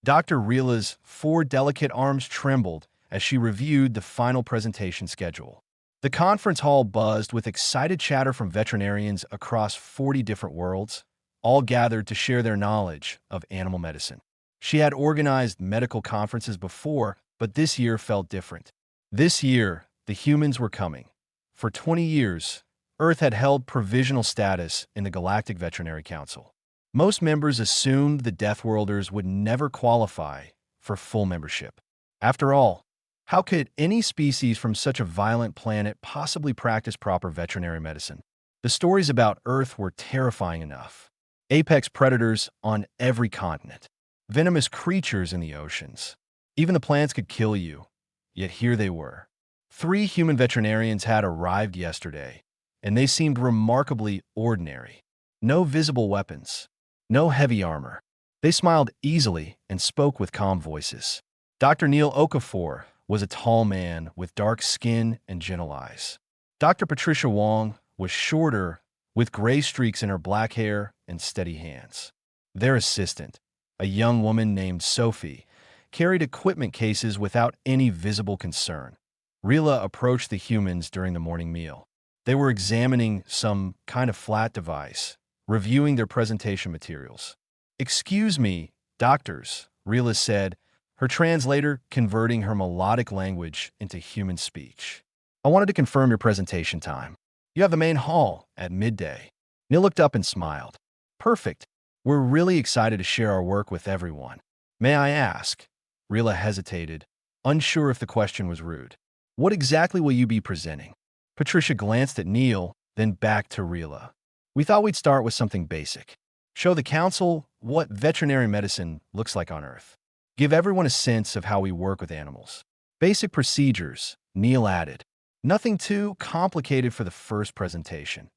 Dr. Rila's four delicate arms trembled as she reviewed the final presentation schedule. The conference hall buzzed with excited chatter from veterinarians across 40 different worlds, all gathered to share their knowledge of animal medicine. She had organized medical conferences before, but this year felt different. This year, the humans were coming. For 20 years, Earth had held provisional status in the Galactic Veterinary Council. Most members assumed the Deathworlders would never qualify for full membership. After all, how could any species from such a violent planet possibly practice proper veterinary medicine? The stories about Earth were terrifying enough. Apex predators on every continent, venomous creatures in the oceans. Even the plants could kill you, yet here they were. 3 human veterinarians had arrived yesterday, and they seemed remarkably ordinary. No visible weapons, no heavy armor. They smiled easily and spoke with calm voices. Dr. Neil Okafor was a tall man with dark skin and gentle eyes. Dr. Patricia Wong was shorter, with gray streaks in her black hair and steady hands. Their assistant, a young woman named Sophie, carried equipment cases without any visible concern. Rila approached the humans during the morning meal. They were examining some kind of flat device, reviewing their presentation materials. "Excuse me, doctors," Rila said, her translator converting her melodic language into human speech. "I wanted to confirm your presentation time. You have the main hall at midday." Neil looked up and smiled. "Perfect. We're really excited to share our work with everyone. May I ask?" Rila hesitated, unsure if the question was rude. "What exactly will you be presenting?" Patricia glanced at Neil, then back to Rila. "We thought we'd start with something basic. Show the council what veterinary medicine looks like on Earth. Give everyone a sense of how we work with animals. Basic procedures," Neil added. "Nothing too complicated for the first presentation."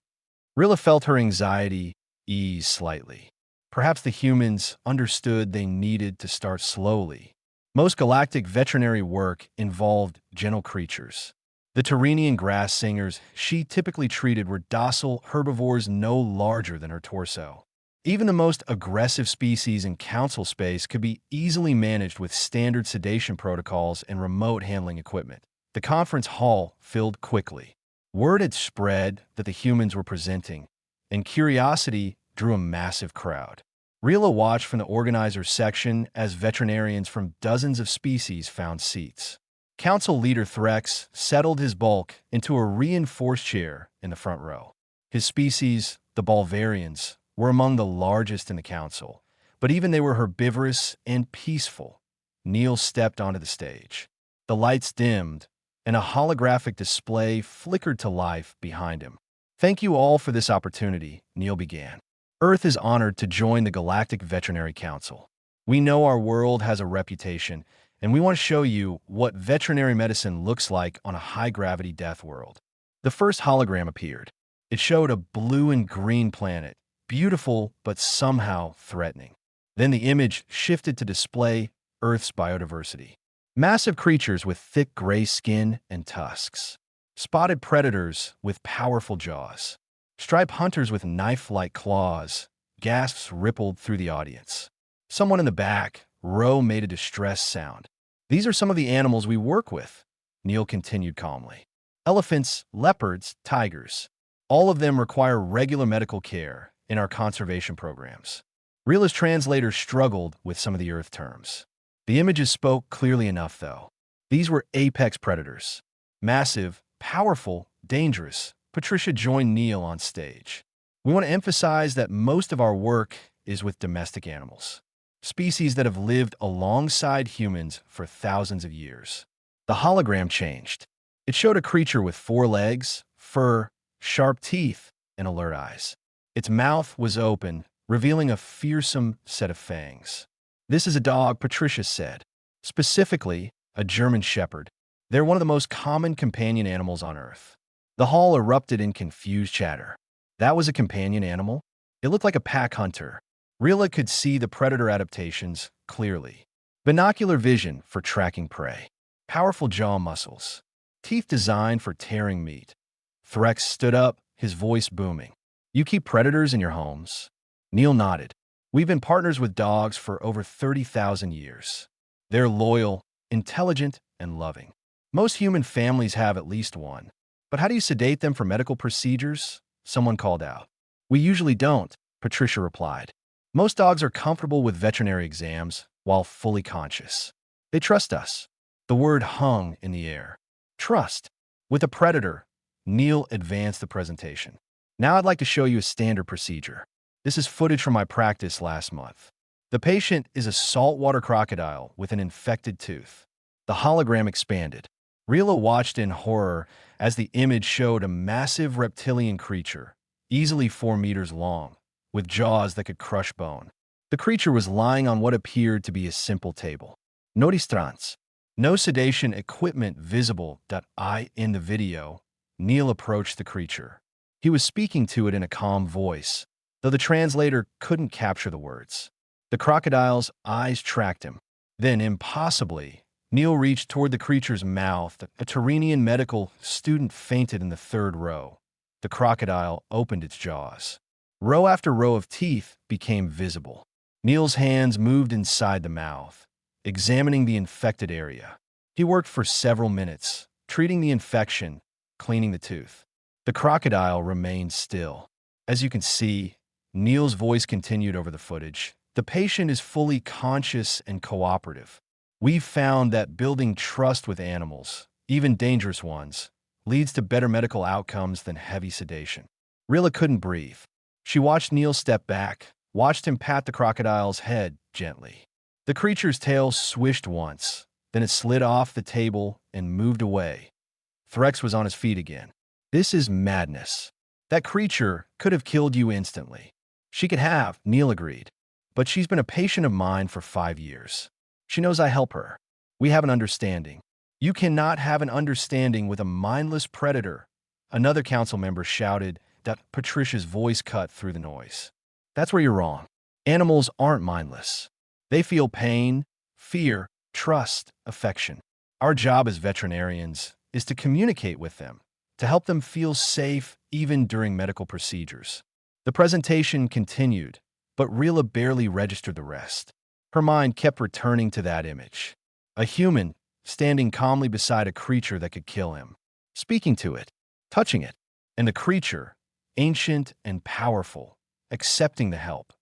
Rila felt her anxiety ease slightly. Perhaps the humans understood they needed to start slowly. Most galactic veterinary work involved gentle creatures. The Tyrrhenian grass singers she typically treated were docile herbivores no larger than her torso. Even the most aggressive species in council space could be easily managed with standard sedation protocols and remote handling equipment. The conference hall filled quickly. Word had spread that the humans were presenting, and curiosity drew a massive crowd. Rila watched from the organizers section as veterinarians from dozens of species found seats. Council leader Threx settled his bulk into a reinforced chair in the front row. His species, the Balvarians, were among the largest in the council, but even they were herbivorous and peaceful. Neil stepped onto the stage. The lights dimmed, and a holographic display flickered to life behind him. "Thank you all for this opportunity," Neil began. "Earth is honored to join the Galactic Veterinary Council. We know our world has a reputation, and we want to show you what veterinary medicine looks like on a high-gravity death world." The first hologram appeared. It showed a blue and green planet, beautiful but somehow threatening. Then the image shifted to display Earth's biodiversity. Massive creatures with thick gray skin and tusks. Spotted predators with powerful jaws. Striped hunters with knife-like claws. Gasps rippled through the audience. Someone in the back row made a distressed sound. "These are some of the animals we work with," Neil continued calmly. "Elephants, leopards, tigers. All of them require regular medical care in our conservation programs." Rila's translator struggled with some of the Earth terms. The images spoke clearly enough, though. These were apex predators. Massive, powerful, dangerous. Patricia joined Neil on stage. "We want to emphasize that most of our work is with domestic animals. Species that have lived alongside humans for thousands of years." The hologram changed. It showed a creature with 4 legs, fur, sharp teeth, and alert eyes. Its mouth was open, revealing a fearsome set of fangs. "This is a dog," Patricia said. "Specifically, a German Shepherd. They're one of the most common companion animals on Earth." The hall erupted in confused chatter. That was a companion animal? It looked like a pack hunter. Rila could see the predator adaptations clearly. Binocular vision for tracking prey. Powerful jaw muscles. Teeth designed for tearing meat. Threx stood up, his voice booming. "You keep predators in your homes?" Neil nodded. We've been partners with dogs for over 30,000 years. They're loyal, intelligent, and loving. Most human families have at least one. But how do you sedate them for medical procedures? Someone called out. We usually don't, Patricia replied. Most dogs are comfortable with veterinary exams while fully conscious. They trust us. The word hung in the air. Trust. With a predator, Neil advanced the presentation. Now I'd like to show you a standard procedure. This is footage from my practice last month. The patient is a saltwater crocodile with an infected tooth. The hologram expanded. Rila watched in horror as the image showed a massive reptilian creature, easily 4 meters long, with jaws that could crush bone. The creature was lying on what appeared to be a simple table. No distrance. No sedation equipment visible. In the video, Neil approached the creature. He was speaking to it in a calm voice, though the translator couldn't capture the words. The crocodile's eyes tracked him. Then, impossibly, Neil reached toward the creature's mouth. A Tyrrhenian medical student fainted in the 3rd row. The crocodile opened its jaws. Row after row of teeth became visible. Neil's hands moved inside the mouth, examining the infected area. He worked for several minutes, treating the infection, cleaning the tooth. The crocodile remained still. As you can see, Neil's voice continued over the footage. The patient is fully conscious and cooperative. We've found that building trust with animals, even dangerous ones, leads to better medical outcomes than heavy sedation. Rilla couldn't breathe. She watched Neil step back, watched him pat the crocodile's head gently. The creature's tail swished once, then it slid off the table and moved away. Threx was on his feet again. This is madness. That creature could have killed you instantly. She could have, Neil agreed. But she's been a patient of mine for 5 years. She knows I help her. We have an understanding. You cannot have an understanding with a mindless predator. Another council member shouted that Patricia's voice cut through the noise. That's where you're wrong. Animals aren't mindless. They feel pain, fear, trust, affection. Our job as veterinarians is to communicate with them, to help them feel safe even during medical procedures. The presentation continued, but Rila barely registered the rest. Her mind kept returning to that image. A human standing calmly beside a creature that could kill him, speaking to it, touching it, and the creature, ancient and powerful, accepting the help.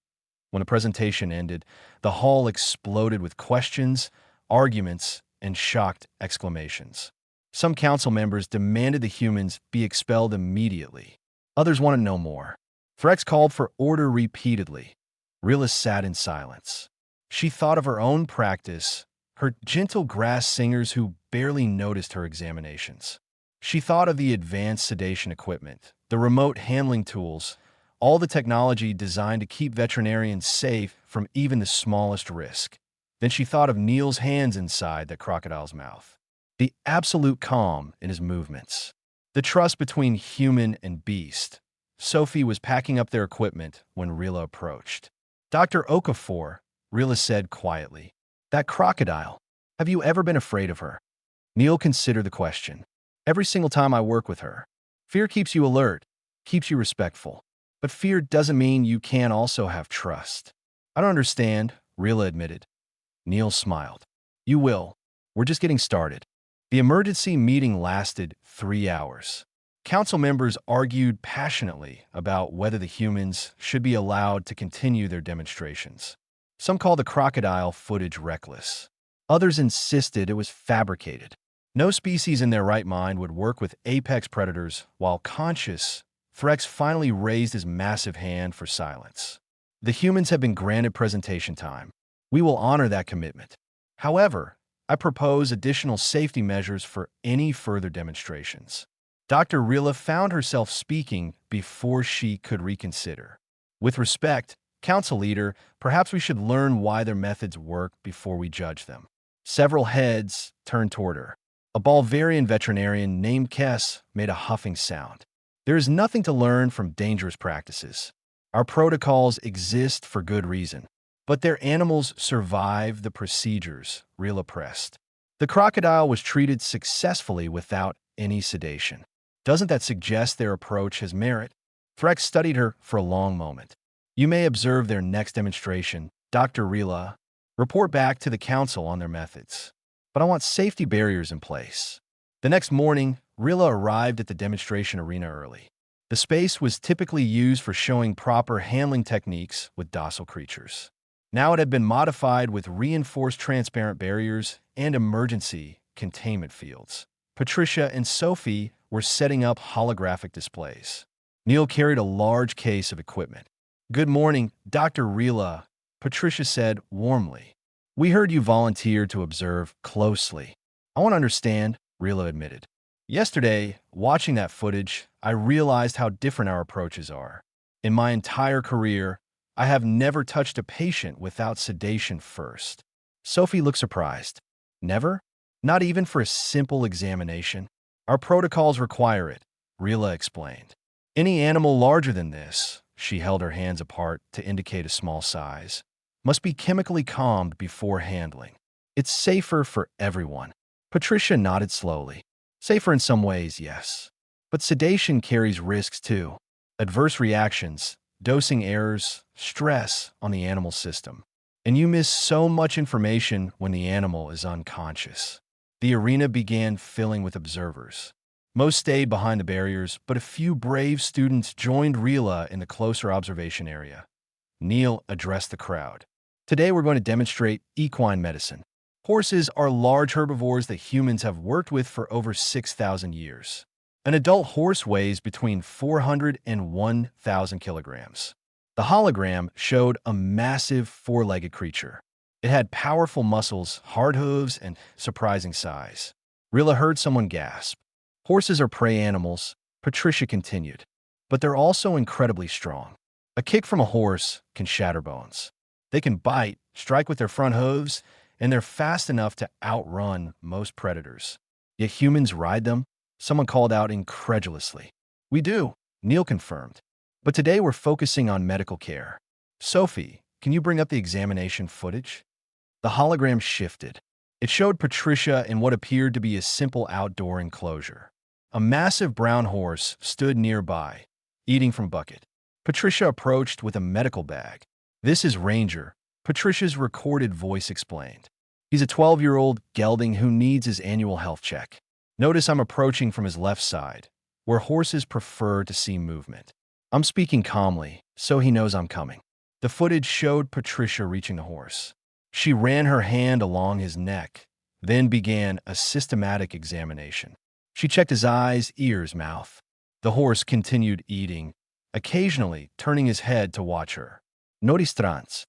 When the presentation ended, the hall exploded with questions, arguments, and shocked exclamations. Some council members demanded the humans be expelled immediately. Others wanted to know more. Threx called for order repeatedly. Rilla sat in silence. She thought of her own practice, her gentle grass singers who barely noticed her examinations. She thought of the advanced sedation equipment, the remote handling tools, all the technology designed to keep veterinarians safe from even the smallest risk. Then she thought of Neil's hands inside that crocodile's mouth, the absolute calm in his movements, the trust between human and beast. Sophie was packing up their equipment when Rilla approached. Dr. Okafor, Rilla said quietly, that crocodile, have you ever been afraid of her? Neil considered the question. Every single time I work with her. Fear keeps you alert, keeps you respectful. But fear doesn't mean you can't also have trust. I don't understand, Rilla admitted. Neil smiled. You will. We're just getting started. The emergency meeting lasted 3 hours. Council members argued passionately about whether the humans should be allowed to continue their demonstrations. Some called the crocodile footage reckless. Others insisted it was fabricated. No species in their right mind would work with apex predators while conscious. Threx finally raised his massive hand for silence. The humans have been granted presentation time. We will honor that commitment. However, I propose additional safety measures for any further demonstrations. Dr. Rilla found herself speaking before she could reconsider. With respect, Council Leader, perhaps we should learn why their methods work before we judge them. Several heads turned toward her. A Balvarian veterinarian named Kess made a huffing sound. There is nothing to learn from dangerous practices. Our protocols exist for good reason. But their animals survive the procedures, Rilla pressed. The crocodile was treated successfully without any sedation. Doesn't that suggest their approach has merit? Threx studied her for a long moment. You may observe their next demonstration, Dr. Rila. Report back to the council on their methods. But I want safety barriers in place. The next morning, Rila arrived at the demonstration arena early. The space was typically used for showing proper handling techniques with docile creatures. Now it had been modified with reinforced transparent barriers and emergency containment fields. Patricia and Sophie were setting up holographic displays. Neil carried a large case of equipment. "Good morning, Dr. Rila," Patricia said warmly. "We heard you volunteered to observe closely." "I want to understand," Rila admitted. "Yesterday, watching that footage, I realized how different our approaches are. In my entire career, I have never touched a patient without sedation first." Sophie looked surprised. "Never? Not even for a simple examination?" "Our protocols require it," Rila explained. "Any animal larger than this," she held her hands apart to indicate a small size, "must be chemically calmed before handling. It's safer for everyone." Patricia nodded slowly. "Safer in some ways, yes. But sedation carries risks too. Adverse reactions, dosing errors, stress on the animal system. And you miss so much information when the animal is unconscious." The arena began filling with observers. Most stayed behind the barriers, but a few brave students joined Rila in the closer observation area. Neil addressed the crowd. "Today we're going to demonstrate equine medicine. Horses are large herbivores that humans have worked with for over 6,000 years. An adult horse weighs between 400 and 1,000 kilograms. The hologram showed a massive four-legged creature. It had powerful muscles, hard hooves, and surprising size. Rila heard someone gasp. "Horses are prey animals," Patricia continued, "but they're also incredibly strong. A kick from a horse can shatter bones. They can bite, strike with their front hooves, and they're fast enough to outrun most predators. Yet humans ride them," someone called out incredulously. "We do," Neil confirmed. "But today we're focusing on medical care. Sophie, can you bring up the examination footage?" The hologram shifted. It showed Patricia in what appeared to be a simple outdoor enclosure. A massive brown horse stood nearby, eating from a bucket. Patricia approached with a medical bag. "This is Ranger," Patricia's recorded voice explained. "He's a 12-year-old gelding who needs his annual health check. Notice I'm approaching from his left side, where horses prefer to see movement. I'm speaking calmly, so he knows I'm coming." The footage showed Patricia reaching the horse. She ran her hand along his neck, then began a systematic examination. She checked his eyes, ears, mouth. The horse continued eating, occasionally turning his head to watch her. "No distrans,"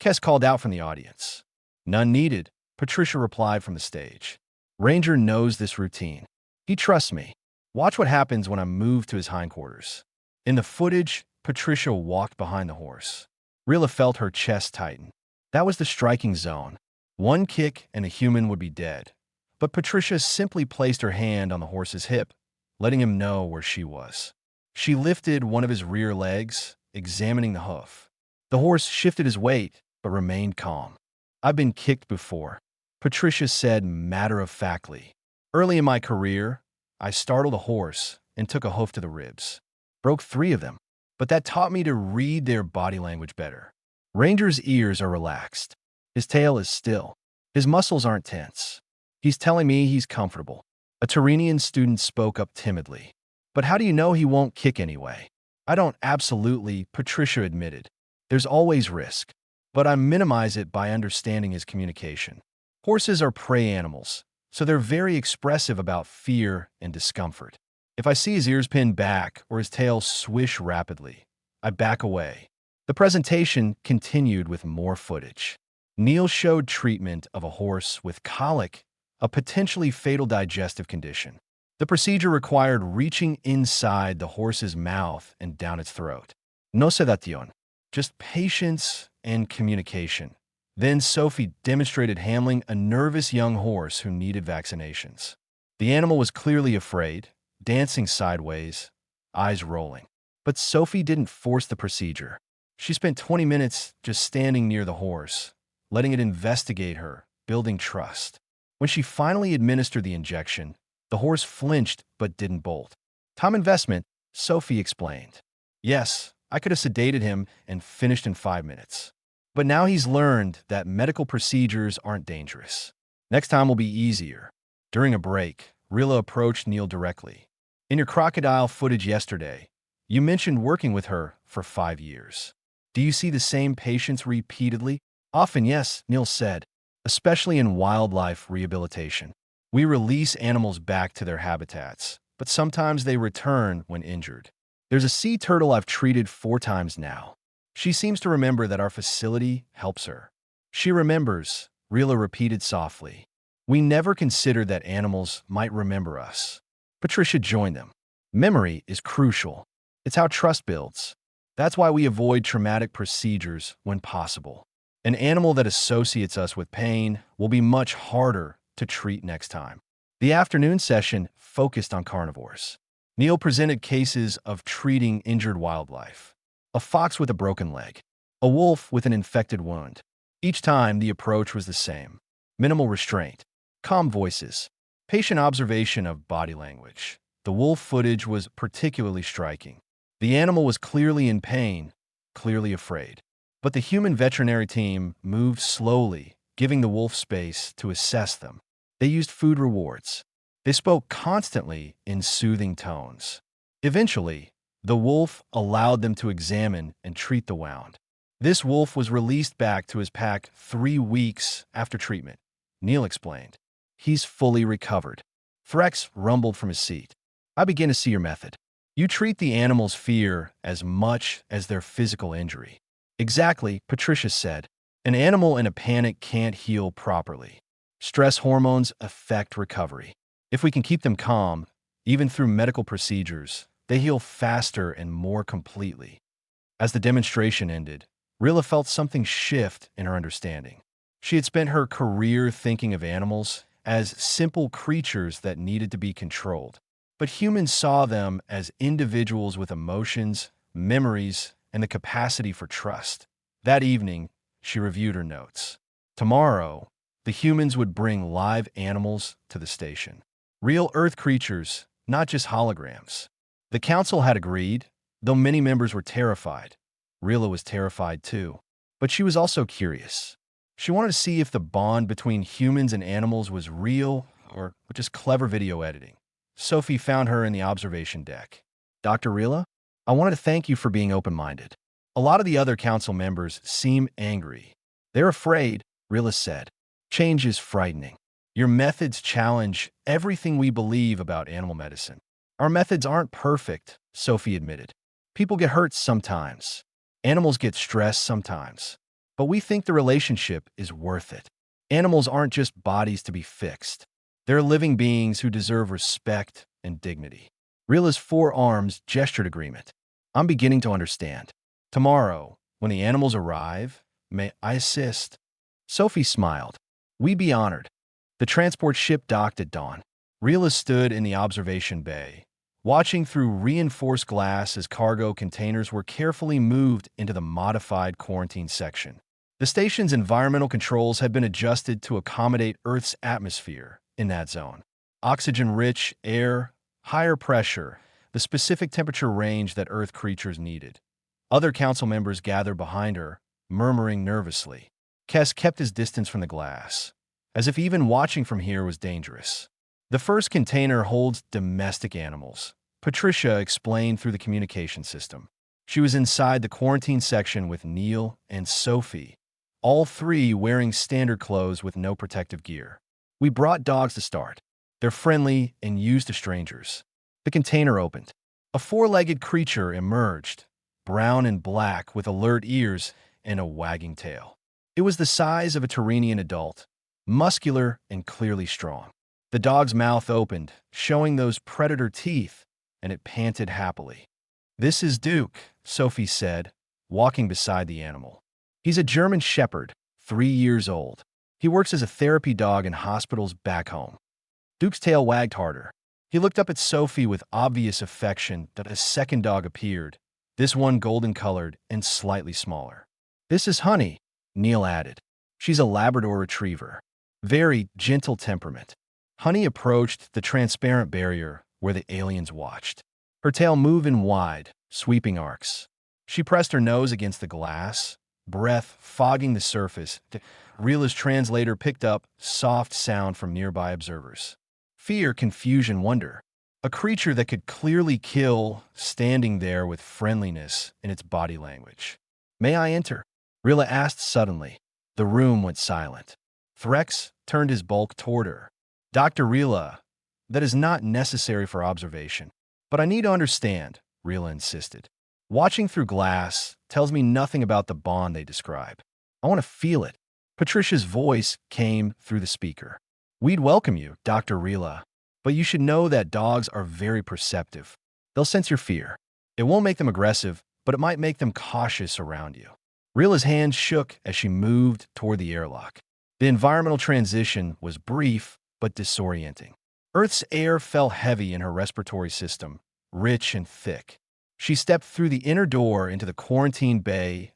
Kes called out from the audience. "None needed," Patricia replied from the stage. "Ranger knows this routine. He trusts me. Watch what happens when I move to his hindquarters." In the footage, Patricia walked behind the horse. Rila felt her chest tighten. That was the striking zone. One kick and a human would be dead. But Patricia simply placed her hand on the horse's hip, letting him know where she was. She lifted one of his rear legs, examining the hoof. The horse shifted his weight, but remained calm. "I've been kicked before," Patricia said matter-of-factly. "Early in my career, I startled a horse and took a hoof to the ribs. Broke 3 of them, but that taught me to read their body language better." Ranger's ears are relaxed. His tail is still. His muscles aren't tense. "He's telling me he's comfortable." A Tyrrhenian student spoke up timidly. "But how do you know he won't kick anyway?" "I don't absolutely," Patricia admitted. "There's always risk. But I minimize it by understanding his communication. Horses are prey animals, so they're very expressive about fear and discomfort. If I see his ears pinned back or his tail swish rapidly, I back away." The presentation continued with more footage. Neil showed treatment of a horse with colic, a potentially fatal digestive condition. The procedure required reaching inside the horse's mouth and down its throat. No sedación, just patience and communication. Then Sophie demonstrated handling a nervous young horse who needed vaccinations. The animal was clearly afraid, dancing sideways, eyes rolling. But Sophie didn't force the procedure. She spent 20 minutes just standing near the horse, letting it investigate her, building trust. When she finally administered the injection, the horse flinched but didn't bolt. "Time investment," Sophie explained. "Yes, I could have sedated him and finished in 5 minutes. But now he's learned that medical procedures aren't dangerous. Next time will be easier. During a break, Rilla approached Neil directly. In your crocodile footage yesterday, you mentioned working with her for 5 years. Do you see the same patients repeatedly? Often, yes, Neil said, especially in wildlife rehabilitation. We release animals back to their habitats, but sometimes they return when injured. There's a sea turtle I've treated 4 times now. She seems to remember that our facility helps her. She remembers, Rilla repeated softly. We never considered that animals might remember us. Patricia joined them. Memory is crucial. It's how trust builds. That's why we avoid traumatic procedures when possible. An animal that associates us with pain will be much harder to treat next time. The afternoon session focused on carnivores. Neil presented cases of treating injured wildlife. A fox with a broken leg. A wolf with an infected wound. Each time, the approach was the same. Minimal restraint. Calm voices. Patient observation of body language. The wolf footage was particularly striking. The animal was clearly in pain, clearly afraid. But the human veterinary team moved slowly, giving the wolf space to assess them. They used food rewards. They spoke constantly in soothing tones. Eventually, the wolf allowed them to examine and treat the wound. This wolf was released back to his pack 3 weeks after treatment, Neil explained. He's fully recovered. Threx rumbled from his seat. I begin to see your method. You treat the animal's fear as much as their physical injury. Exactly, Patricia said. An animal in a panic can't heal properly. Stress hormones affect recovery. If we can keep them calm, even through medical procedures, they heal faster and more completely. As the demonstration ended, Rilla felt something shift in her understanding. She had spent her career thinking of animals as simple creatures that needed to be controlled. But humans saw them as individuals with emotions, memories, and the capacity for trust. That evening, she reviewed her notes. Tomorrow, the humans would bring live animals to the station. Real Earth creatures, not just holograms. The council had agreed, though many members were terrified. Rilla was terrified too. But she was also curious. She wanted to see if the bond between humans and animals was real or just clever video editing. Sophie found her in the observation deck. Dr. Rilla, I wanted to thank you for being open-minded. A lot of the other council members seem angry. They're afraid, Rilla said. Change is frightening. Your methods challenge everything we believe about animal medicine. Our methods aren't perfect, Sophie admitted. People get hurt sometimes. Animals get stressed sometimes. But we think the relationship is worth it. Animals aren't just bodies to be fixed. They're living beings who deserve respect and dignity. Rilla's 4 arms gestured agreement. I'm beginning to understand. Tomorrow, when the animals arrive, may I assist? Sophie smiled. We'd be honored. The transport ship docked at dawn. Rilla stood in the observation bay, watching through reinforced glass as cargo containers were carefully moved into the modified quarantine section. The station's environmental controls had been adjusted to accommodate Earth's atmosphere in that zone. Oxygen-rich air, higher pressure, the specific temperature range that Earth creatures needed. Other council members gathered behind her, murmuring nervously. Kes kept his distance from the glass, as if even watching from here was dangerous. The first container holds domestic animals, Patricia explained through the communication system. She was inside the quarantine section with Neil and Sophie, all 3 wearing standard clothes with no protective gear. We brought dogs to start. They're friendly and used to strangers. The container opened. A 4-legged creature emerged, brown and black with alert ears and a wagging tail. It was the size of a Tyrrhenian adult, muscular and clearly strong. The dog's mouth opened, showing those predator teeth, and it panted happily. This is Duke, Sophie said, walking beside the animal. He's a German shepherd, 3 years old. He works as a therapy dog in hospitals back home. Duke's tail wagged harder. He looked up at Sophie with obvious affection that a second dog appeared, this one golden-colored and slightly smaller. This is Honey, Neil added. She's a Labrador retriever. Very gentle temperament. Honey approached the transparent barrier where the aliens watched. Her tail moved in wide, sweeping arcs. She pressed her nose against the glass, breath fogging the surface. Rila's translator picked up soft sound from nearby observers. Fear, confusion, wonder. A creature that could clearly kill, standing there with friendliness in its body language. "May I enter?" Rila asked suddenly. The room went silent. Threx turned his bulk toward her. "Dr. Rila, that is not necessary for observation. But I need to understand," Rila insisted. "Watching through glass tells me nothing about the bond they describe. I want to feel it." Patricia's voice came through the speaker. "We'd welcome you, Dr. Rila, but you should know that dogs are very perceptive. They'll sense your fear. It won't make them aggressive, but it might make them cautious around you." Rila's hand shook as she moved toward the airlock. The environmental transition was brief but disorienting. Earth's air fell heavy in her respiratory system, rich and thick. She stepped through the inner door into the quarantine bay.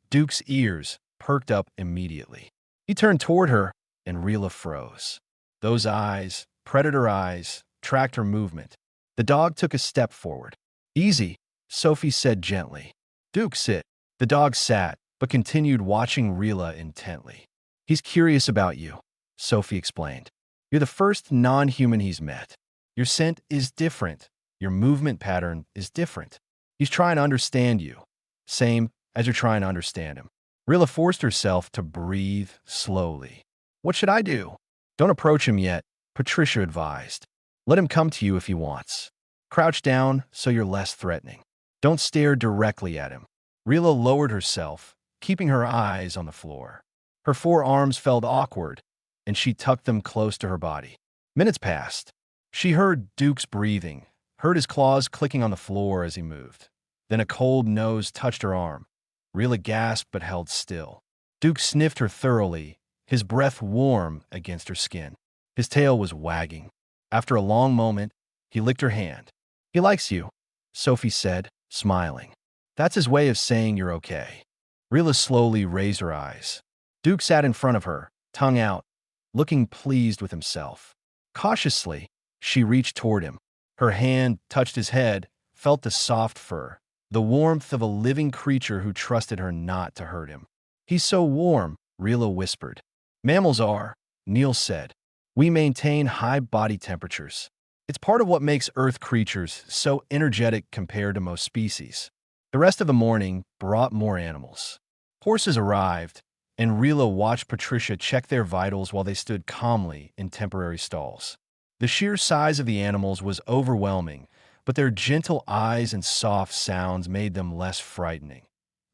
Duke's ears perked up immediately. He turned toward her, and Rila froze. Those eyes, predator eyes, tracked her movement. The dog took a step forward. "Easy," Sophie said gently. "Duke, sit." The dog sat, but continued watching Rila intently. "He's curious about you," Sophie explained. "You're the first non-human he's met. Your scent is different. Your movement pattern is different. He's trying to understand you, same as you're trying to understand him." Rila forced herself to breathe slowly. "What should I do?" "Don't approach him yet," Patricia advised. "Let him come to you if he wants. Crouch down so you're less threatening. Don't stare directly at him." Rila lowered herself, keeping her eyes on the floor. Her forearms felt awkward, and she tucked them close to her body. Minutes passed. She heard Duke's breathing, heard his claws clicking on the floor as he moved. Then a cold nose touched her arm. Rila gasped but held still. Duke sniffed her thoroughly, his breath warm against her skin. His tail was wagging. After a long moment, he licked her hand. "He likes you," Sophie said, smiling. "That's his way of saying you're okay." Rila slowly raised her eyes. Duke sat in front of her, tongue out, looking pleased with himself. Cautiously, she reached toward him. Her hand touched his head, felt the soft fur, the warmth of a living creature who trusted her not to hurt him. "He's so warm," Rila whispered. "Mammals are," Neil said. "We maintain high body temperatures. It's part of what makes Earth creatures so energetic compared to most species." The rest of the morning brought more animals. Horses arrived, and Rila watched Patricia check their vitals while they stood calmly in temporary stalls. The sheer size of the animals was overwhelming, but their gentle eyes and soft sounds made them less frightening.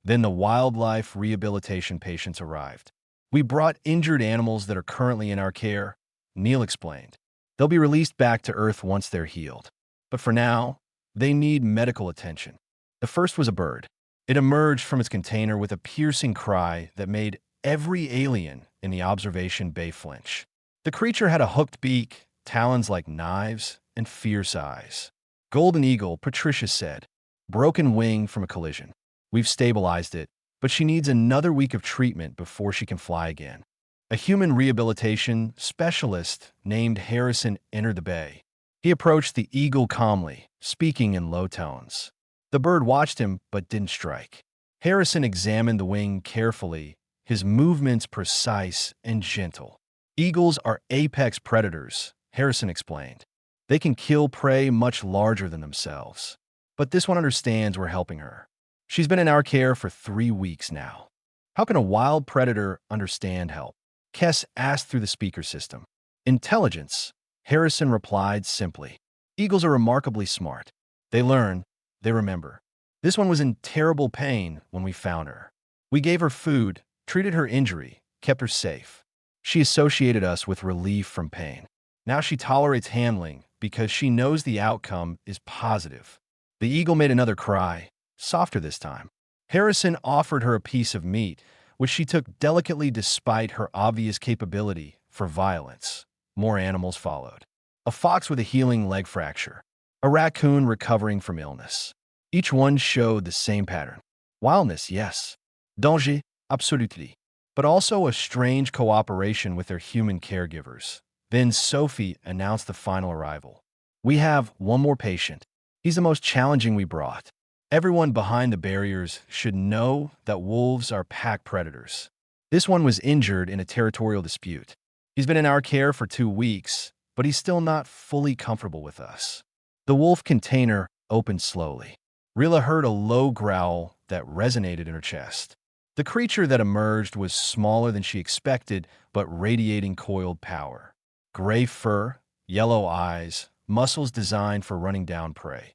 Then the wildlife rehabilitation patients arrived. "We brought injured animals that are currently in our care," Neil explained. "They'll be released back to Earth once they're healed. But for now, they need medical attention." The first was a bird. It emerged from its container with a piercing cry that made every alien in the observation bay flinch. The creature had a hooked beak, talons like knives, and fierce eyes. "Golden eagle," Patricia said. "Broken wing from a collision. We've stabilized it, but she needs another week of treatment before she can fly again." A human rehabilitation specialist named Harrison entered the bay. He approached the eagle calmly, speaking in low tones. The bird watched him but didn't strike. Harrison examined the wing carefully, his movements precise and gentle. "Eagles are apex predators," Harrison explained. "They can kill prey much larger than themselves. But this one understands we're helping her. She's been in our care for 3 weeks now." "How can a wild predator understand help?" Kess asked through the speaker system. "Intelligence," Harrison replied simply. "Eagles are remarkably smart. They learn, they remember. This one was in terrible pain when we found her. We gave her food, treated her injury, kept her safe. She associated us with relief from pain. Now she tolerates handling because she knows the outcome is positive." The eagle made another cry, softer this time. Harrison offered her a piece of meat, which she took delicately despite her obvious capability for violence. More animals followed. A fox with a healing leg fracture. A raccoon recovering from illness. Each one showed the same pattern. Wildness, yes. Danger, absolutely. But also a strange cooperation with their human caregivers. Then Sophie announced the final arrival. "We have one more patient. He's the most challenging we brought." Everyone behind the barriers should know that wolves are pack predators. This one was injured in a territorial dispute. He's been in our care for 2 weeks, but he's still not fully comfortable with us. The wolf container opened slowly. Rilla heard a low growl that resonated in her chest. The creature that emerged was smaller than she expected, but radiating coiled power. Gray fur, yellow eyes, muscles designed for running down prey.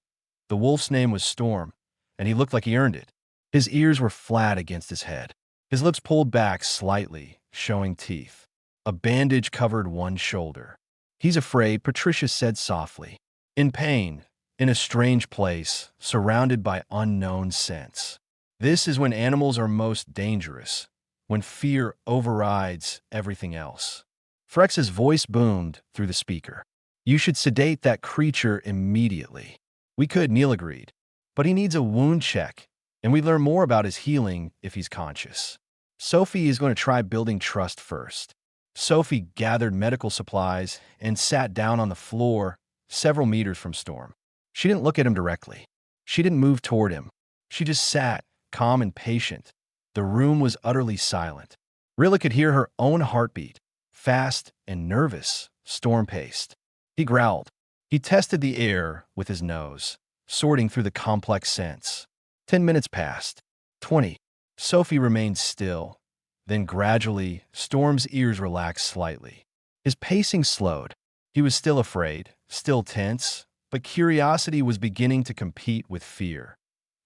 The wolf's name was Storm, and he looked like he earned it. His ears were flat against his head. His lips pulled back slightly, showing teeth. A bandage covered one shoulder. "He's afraid," Patricia said softly. "In pain, in a strange place, surrounded by unknown scents. This is when animals are most dangerous, when fear overrides everything else." Threx's voice boomed through the speaker. "You should sedate that creature immediately." "We could," Neil agreed. "But he needs a wound check, and we learn more about his healing if he's conscious." Sophie is going to try building trust first. Sophie gathered medical supplies and sat down on the floor several meters from Storm. She didn't look at him directly. She didn't move toward him. She just sat, calm and patient. The room was utterly silent. Rilla could hear her own heartbeat, fast and nervous, storm-paced. He growled. He tested the air with his nose, sorting through the complex scents. 10 minutes passed. 20. Sophie remained still. Then gradually, Storm's ears relaxed slightly. His pacing slowed. He was still afraid, still tense, but curiosity was beginning to compete with fear.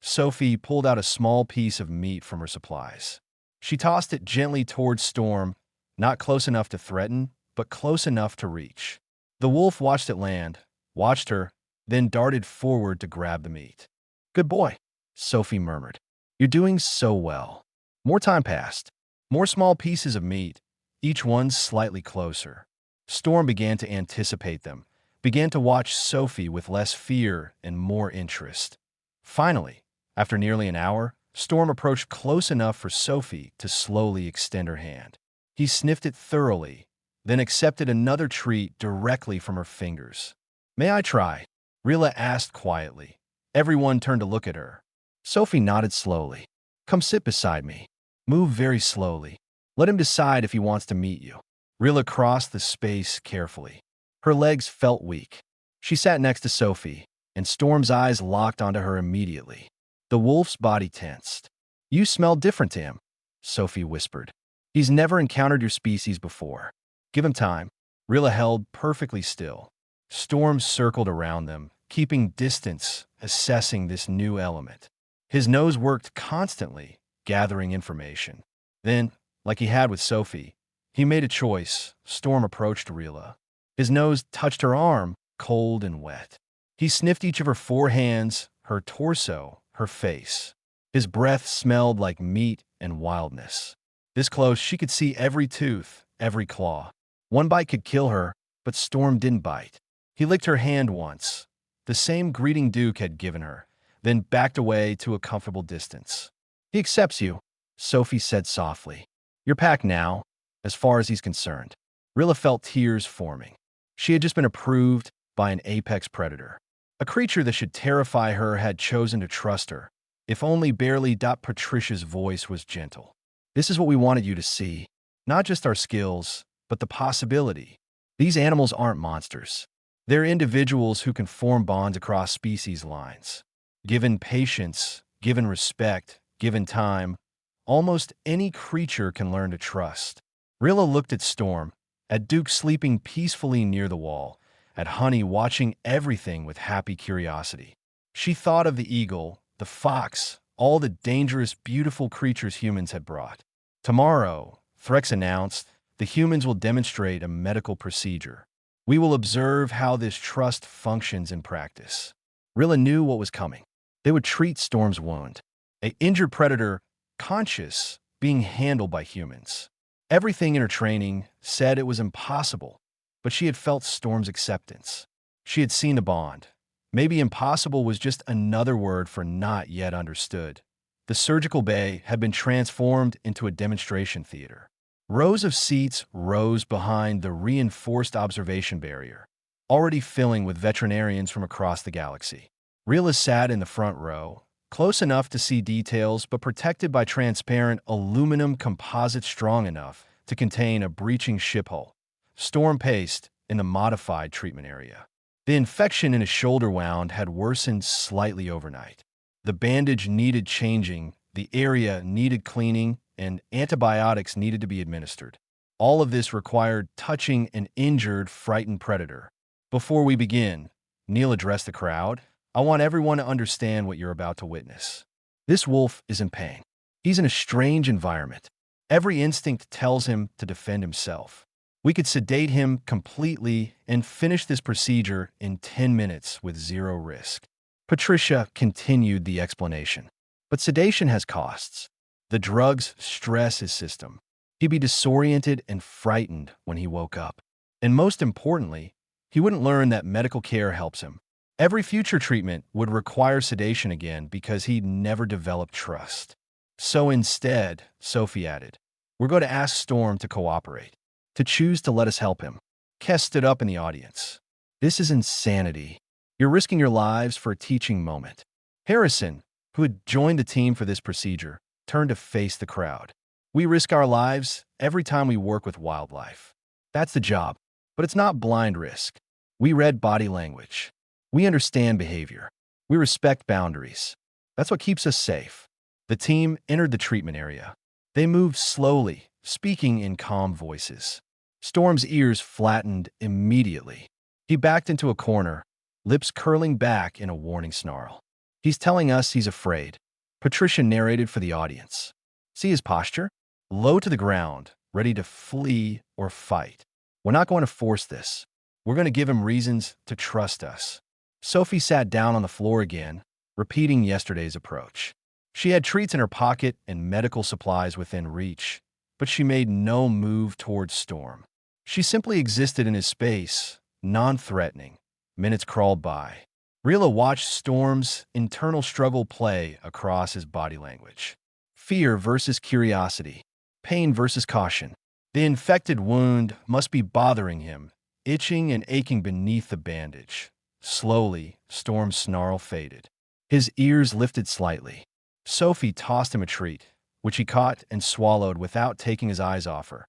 Sophie pulled out a small piece of meat from her supplies. She tossed it gently towards Storm, not close enough to threaten, but close enough to reach. The wolf watched it land, watched her, then darted forward to grab the meat. "Good boy," Sophie murmured. "You're doing so well." More time passed. More small pieces of meat, each one slightly closer. Storm began to anticipate them, began to watch Sophie with less fear and more interest. Finally, after nearly an hour, Storm approached close enough for Sophie to slowly extend her hand. He sniffed it thoroughly, then accepted another treat directly from her fingers. "May I try?" Rilla asked quietly. Everyone turned to look at her. Sophie nodded slowly. "Come sit beside me. Move very slowly. Let him decide if he wants to meet you." Rilla crossed the space carefully. Her legs felt weak. She sat next to Sophie, and Storm's eyes locked onto her immediately. The wolf's body tensed. "You smell different to him," Sophie whispered. "He's never encountered your species before. Give him time." Rilla held perfectly still. Storm circled around them, keeping distance, assessing this new element. His nose worked constantly, gathering information. Then, like he had with Sophie, he made a choice. Storm approached Rilla. His nose touched her arm, cold and wet. He sniffed each of her 4 hands, her torso, her face. His breath smelled like meat and wildness. This close, she could see every tooth, every claw. One bite could kill her, but Storm didn't bite. He licked her hand once, the same greeting Duke had given her, then backed away to a comfortable distance. "He accepts you," Sophie said softly. "You're packed now, as far as he's concerned." Rilla felt tears forming. She had just been approved by an apex predator. A creature that should terrify her had chosen to trust her, if only barely. Patricia's voice was gentle. "This is what we wanted you to see. Not just our skills, but the possibility. These animals aren't monsters. They're individuals who can form bonds across species lines. Given patience, given respect, given time, almost any creature can learn to trust." Rilla looked at Storm, at Duke sleeping peacefully near the wall, at Honey watching everything with happy curiosity. She thought of the eagle, the fox, all the dangerous, beautiful creatures humans had brought. "Tomorrow," Threx announced, "the humans will demonstrate a medical procedure. We will observe how this trust functions in practice." Rilla knew what was coming. They would treat Storm's wound. An injured predator, conscious, being handled by humans. Everything in her training said it was impossible, but she had felt Storm's acceptance. She had seen a bond. Maybe impossible was just another word for not yet understood. The surgical bay had been transformed into a demonstration theater. Rows of seats rose behind the reinforced observation barrier, already filling with veterinarians from across the galaxy. Rilla sat in the front row, close enough to see details but protected by transparent aluminum composite strong enough to contain a breaching ship hull. Storm paced in the modified treatment area. The infection in his shoulder wound had worsened slightly overnight. The bandage needed changing, the area needed cleaning, and antibiotics needed to be administered. All of this required touching an injured, frightened predator. Before we begin, Neil addressed the crowd. I want everyone to understand what you're about to witness. This wolf is in pain. He's in a strange environment. Every instinct tells him to defend himself. We could sedate him completely and finish this procedure in 10 minutes with zero risk. Patricia continued the explanation. But sedation has costs. The drugs stress his system. He'd be disoriented and frightened when he woke up. And most importantly, he wouldn't learn that medical care helps him. Every future treatment would require sedation again because he'd never developed trust. So instead, Sophie added, we're going to ask Storm to cooperate, to choose to let us help him. Kes stood up in the audience. This is insanity. You're risking your lives for a teaching moment. Harrison, who had joined the team for this procedure, turned to face the crowd. We risk our lives every time we work with wildlife. That's the job, but it's not blind risk. We read body language. We understand behavior. We respect boundaries. That's what keeps us safe. The team entered the treatment area. They moved slowly, speaking in calm voices. Storm's ears flattened immediately. He backed into a corner, lips curling back in a warning snarl. He's telling us he's afraid. Patricia narrated for the audience. See his posture? Low to the ground, ready to flee or fight. We're not going to force this. We're going to give him reasons to trust us. Sophie sat down on the floor again, repeating yesterday's approach. She had treats in her pocket and medical supplies within reach, but she made no move towards Storm. She simply existed in his space, non-threatening. Minutes crawled by. Rila watched Storm's internal struggle play across his body language. Fear versus curiosity. Pain versus caution. The infected wound must be bothering him, itching and aching beneath the bandage. Slowly, Storm's snarl faded. His ears lifted slightly. Sophie tossed him a treat, which he caught and swallowed without taking his eyes off her.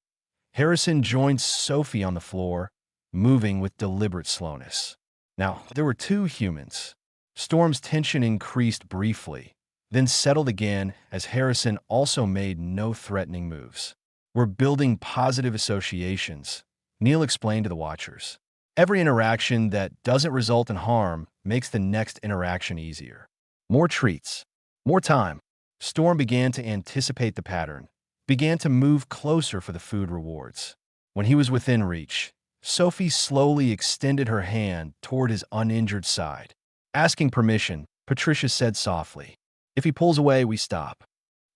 Harrison joined Sophie on the floor, moving with deliberate slowness. Now, there were two humans. Storm's tension increased briefly, then settled again as Harrison also made no threatening moves. We're building positive associations, Neil explained to the watchers. Every interaction that doesn't result in harm makes the next interaction easier. More treats. More time. Storm began to anticipate the pattern, began to move closer for the food rewards. When he was within reach, Sophie slowly extended her hand toward his uninjured side. Asking permission, Patricia said softly, "If he pulls away, we stop."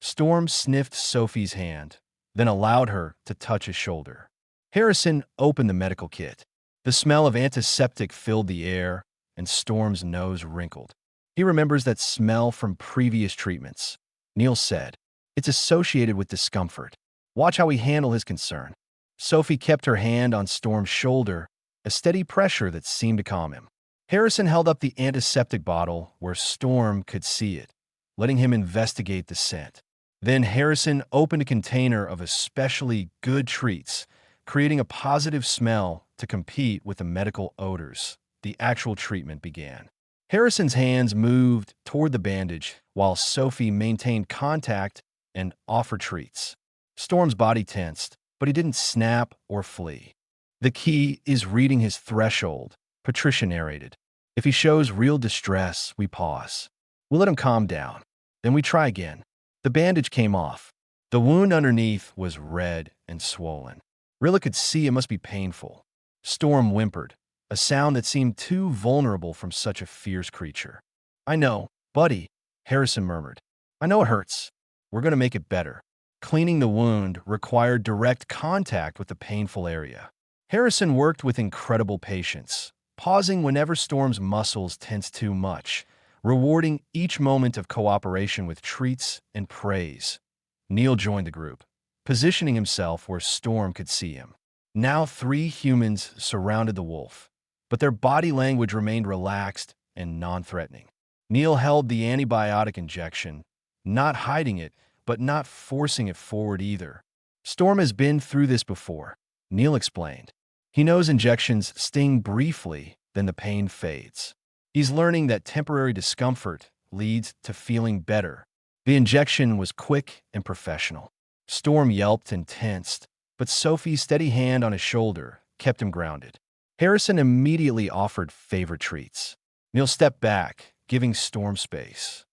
Storm sniffed Sophie's hand, then allowed her to touch his shoulder. Harrison opened the medical kit. The smell of antiseptic filled the air, and Storm's nose wrinkled. He remembers that smell from previous treatments. Neil said, "It's associated with discomfort. Watch how we handle his concern." Sophie kept her hand on Storm's shoulder, a steady pressure that seemed to calm him. Harrison held up the antiseptic bottle where Storm could see it, letting him investigate the scent. Then Harrison opened a container of especially good treats, creating a positive smell to compete with the medical odors. The actual treatment began. Harrison's hands moved toward the bandage while Sophie maintained contact and offered treats. Storm's body tensed, but he didn't snap or flee. "The key is reading his threshold," Patricia narrated. "If he shows real distress, we pause. We'll let him calm down. Then we try again." The bandage came off. The wound underneath was red and swollen. Rilla could see it must be painful. Storm whimpered, a sound that seemed too vulnerable from such a fierce creature. "I know, buddy," Harrison murmured. "I know it hurts. We're going to make it better." Cleaning the wound required direct contact with the painful area. Harrison worked with incredible patience, pausing whenever Storm's muscles tensed too much, rewarding each moment of cooperation with treats and praise. Neil joined the group, positioning himself where Storm could see him. Now 3 humans surrounded the wolf, but their body language remained relaxed and non-threatening. Neil held the antibiotic injection, not hiding it, but not forcing it forward either. Storm has been through this before, Neil explained. He knows injections sting briefly, then the pain fades. He's learning that temporary discomfort leads to feeling better. The injection was quick and professional. Storm yelped and tensed, but Sophie's steady hand on his shoulder kept him grounded. Harrison immediately offered favorite treats. Neil stepped back, giving Storm space.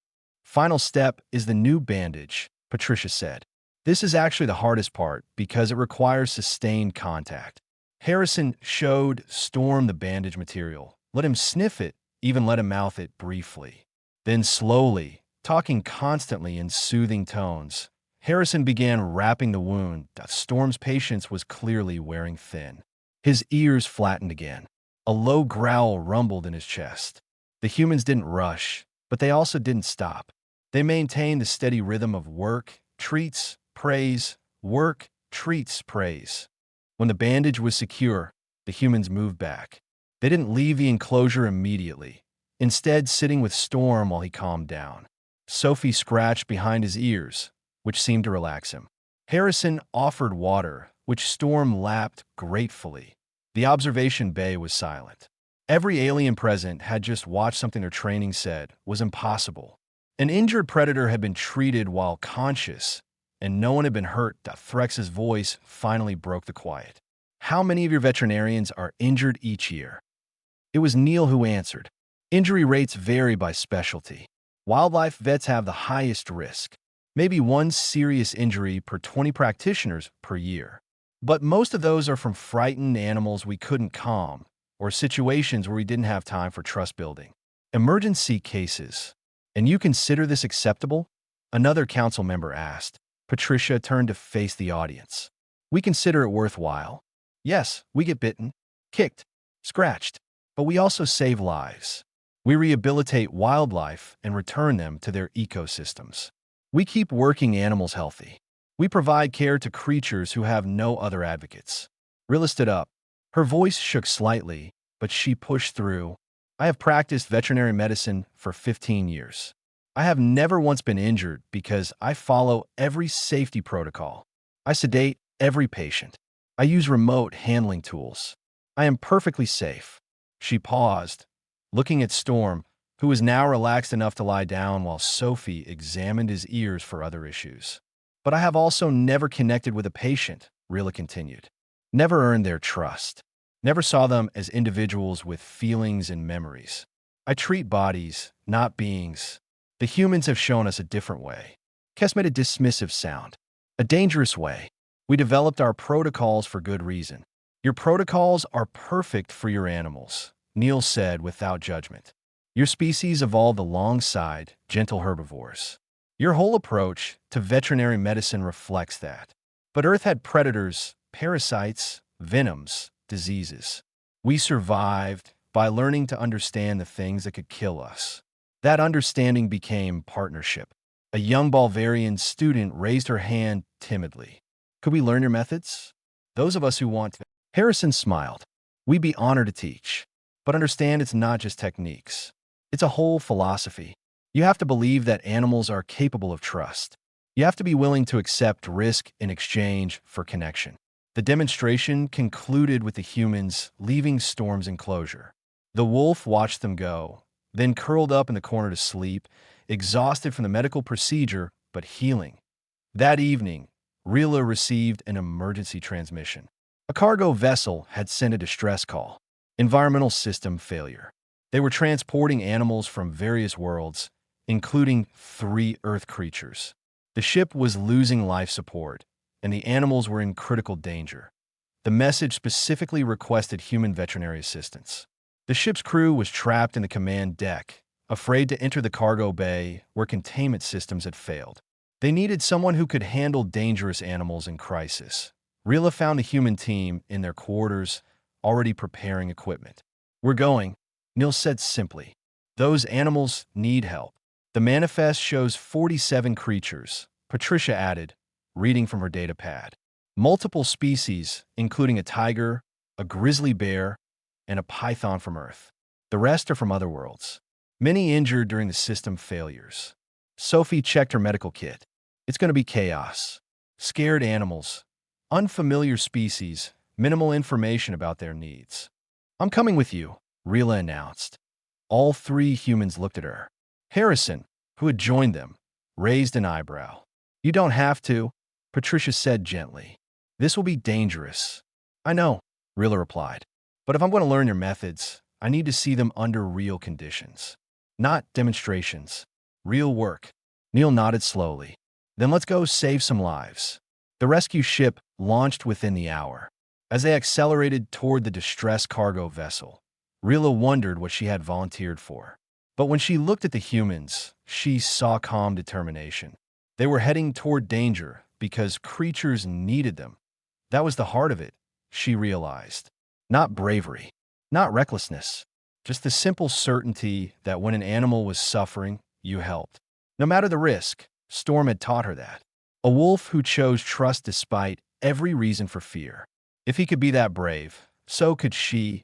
Final step is the new bandage, Patricia said. This is actually the hardest part because it requires sustained contact. Harrison showed Storm the bandage material, let him sniff it, even let him mouth it briefly. Then slowly, talking constantly in soothing tones, Harrison began wrapping the wound that Storm's patience was clearly wearing thin. His ears flattened again. A low growl rumbled in his chest. The humans didn't rush, but they also didn't stop. They maintained the steady rhythm of work, treats, praise, work, treats, praise. When the bandage was secure, the humans moved back. They didn't leave the enclosure immediately, instead sitting with Storm while he calmed down. Sophie scratched behind his ears, which seemed to relax him. Harrison offered water, which Storm lapped gratefully. The observation bay was silent. Every alien present had just watched something their training said was impossible. An injured predator had been treated while conscious, and no one had been hurt. Threx's voice finally broke the quiet. How many of your veterinarians are injured each year? It was Neil who answered. Injury rates vary by specialty. Wildlife vets have the highest risk, maybe one serious injury per 20 practitioners per year. But most of those are from frightened animals we couldn't calm, or situations where we didn't have time for trust building. Emergency cases. And you consider this acceptable? Another council member asked. Patricia turned to face the audience. We consider it worthwhile. Yes, we get bitten, kicked, scratched, but we also save lives. We rehabilitate wildlife and return them to their ecosystems. We keep working animals healthy. We provide care to creatures who have no other advocates. Rilla stood up. Her voice shook slightly, but she pushed through. I have practiced veterinary medicine for 15 years. I have never once been injured because I follow every safety protocol. I sedate every patient. I use remote handling tools. I am perfectly safe. She paused, looking at Storm, who was now relaxed enough to lie down while Sophie examined his ears for other issues. But I have also never connected with a patient, Rilla continued. Never earned their trust. Never saw them as individuals with feelings and memories. I treat bodies, not beings. The humans have shown us a different way. Kes made a dismissive sound. A dangerous way. We developed our protocols for good reason. Your protocols are perfect for your animals, Neil said without judgment. Your species evolved alongside gentle herbivores. Your whole approach to veterinary medicine reflects that. But Earth had predators, parasites, venoms, diseases. We survived by learning to understand the things that could kill us. That understanding became partnership. A young Balvarian student raised her hand timidly. Could we learn your methods? Those of us who want to. Harrison smiled. We'd be honored to teach. But understand it's not just techniques. It's a whole philosophy. You have to believe that animals are capable of trust. You have to be willing to accept risk in exchange for connection. The demonstration concluded with the humans leaving Storm's enclosure. The wolf watched them go, then curled up in the corner to sleep, exhausted from the medical procedure, but healing. That evening, Rilla received an emergency transmission. A cargo vessel had sent a distress call. Environmental system failure. They were transporting animals from various worlds, including 3 Earth creatures. The ship was losing life support, and the animals were in critical danger. The message specifically requested human veterinary assistance. The ship's crew was trapped in the command deck, afraid to enter the cargo bay where containment systems had failed. They needed someone who could handle dangerous animals in crisis. Rilla found the human team in their quarters, already preparing equipment. We're going, Neil said simply. Those animals need help. The manifest shows 47 creatures, Patricia added, reading from her data pad. Multiple species, including a tiger, a grizzly bear, and a python from Earth. The rest are from other worlds. Many injured during the system failures. Sophie checked her medical kit. It's going to be chaos. Scared animals. Unfamiliar species. Minimal information about their needs. I'm coming with you, Rila announced. All three humans looked at her. Harrison, who had joined them, raised an eyebrow. You don't have to, Patricia said gently. This will be dangerous. I know, Rila replied. But if I'm going to learn your methods, I need to see them under real conditions. Not demonstrations. Real work. Neil nodded slowly. Then let's go save some lives. The rescue ship launched within the hour. As they accelerated toward the distressed cargo vessel, Rila wondered what she had volunteered for. But when she looked at the humans, she saw calm determination. They were heading toward danger because creatures needed them. That was the heart of it, she realized. Not bravery, not recklessness, just the simple certainty that when an animal was suffering, you helped. No matter the risk, Storm had taught her that. A wolf who chose trust despite every reason for fear. If he could be that brave, so could she.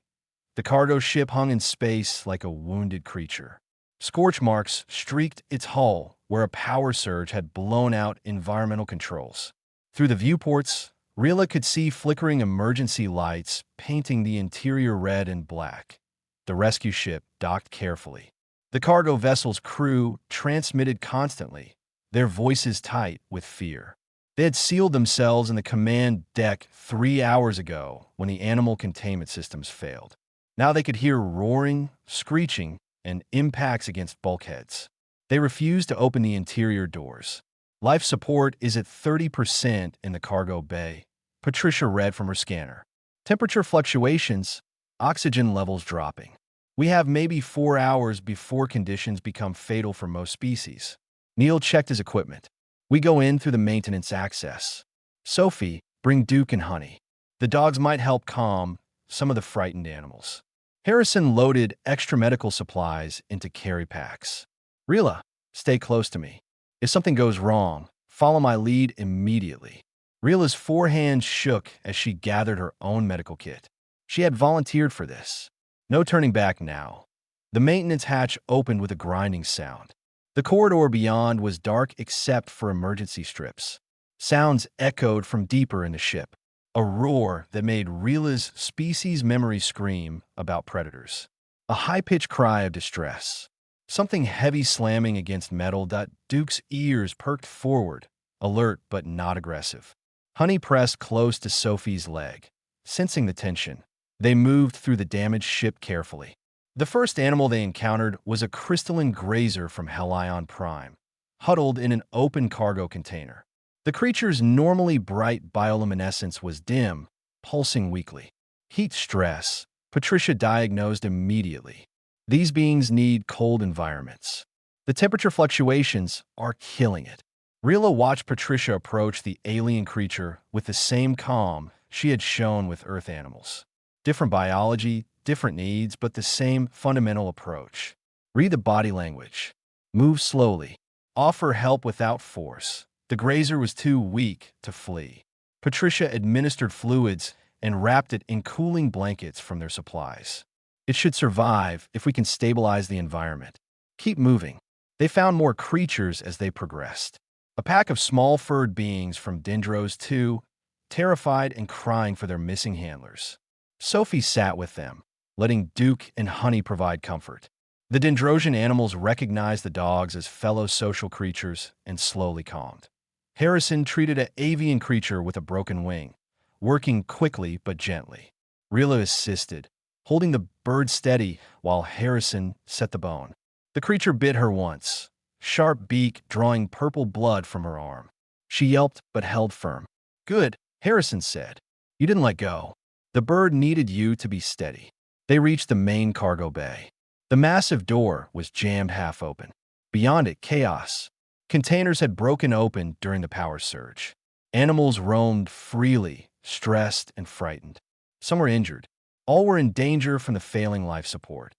The cargo ship hung in space like a wounded creature. Scorch marks streaked its hull where a power surge had blown out environmental controls. Through the viewports, Rila could see flickering emergency lights painting the interior red and black. The rescue ship docked carefully. The cargo vessel's crew transmitted constantly, their voices tight with fear. They had sealed themselves in the command deck 3 hours ago when the animal containment systems failed. Now they could hear roaring, screeching, and impacts against bulkheads. They refused to open the interior doors. Life support is at 30% in the cargo bay, Patricia read from her scanner. Temperature fluctuations, oxygen levels dropping. We have maybe 4 hours before conditions become fatal for most species. Neil checked his equipment. We go in through the maintenance access. Sophie, bring Duke and Honey. The dogs might help calm some of the frightened animals. Harrison loaded extra medical supplies into carry packs. Rila, stay close to me. If something goes wrong, follow my lead immediately. Rila's forehands shook as she gathered her own medical kit. She had volunteered for this. No turning back now. The maintenance hatch opened with a grinding sound. The corridor beyond was dark except for emergency strips. Sounds echoed from deeper in the ship. A roar that made Rila's species memory scream about predators. A high-pitched cry of distress. Something heavy slamming against metal. Duke's ears perked forward, alert but not aggressive. Honey pressed close to Sophie's leg. Sensing the tension, they moved through the damaged ship carefully. The first animal they encountered was a crystalline grazer from Helion Prime, huddled in an open cargo container. The creature's normally bright bioluminescence was dim, pulsing weakly. Heat stress, Patricia diagnosed immediately. These beings need cold environments. The temperature fluctuations are killing it. Rila watched Patricia approach the alien creature with the same calm she had shown with Earth animals. Different biology, different needs, but the same fundamental approach. Read the body language. Move slowly. Offer help without force. The grazer was too weak to flee. Patricia administered fluids and wrapped it in cooling blankets from their supplies. It should survive if we can stabilize the environment. Keep moving. They found more creatures as they progressed. A pack of small furred beings from Dendros too, terrified and crying for their missing handlers. Sophie sat with them, letting Duke and Honey provide comfort. The Dendrosian animals recognized the dogs as fellow social creatures and slowly calmed. Harrison treated an avian creature with a broken wing, working quickly but gently. Rila assisted, holding the bird steady while Harrison set the bone. The creature bit her once, sharp beak drawing purple blood from her arm. She yelped but held firm. Good, Harrison said. You didn't let go. The bird needed you to be steady. They reached the main cargo bay. The massive door was jammed half open. Beyond it, chaos. Containers had broken open during the power surge. Animals roamed freely, stressed and frightened. Some were injured. All were in danger from the failing life support.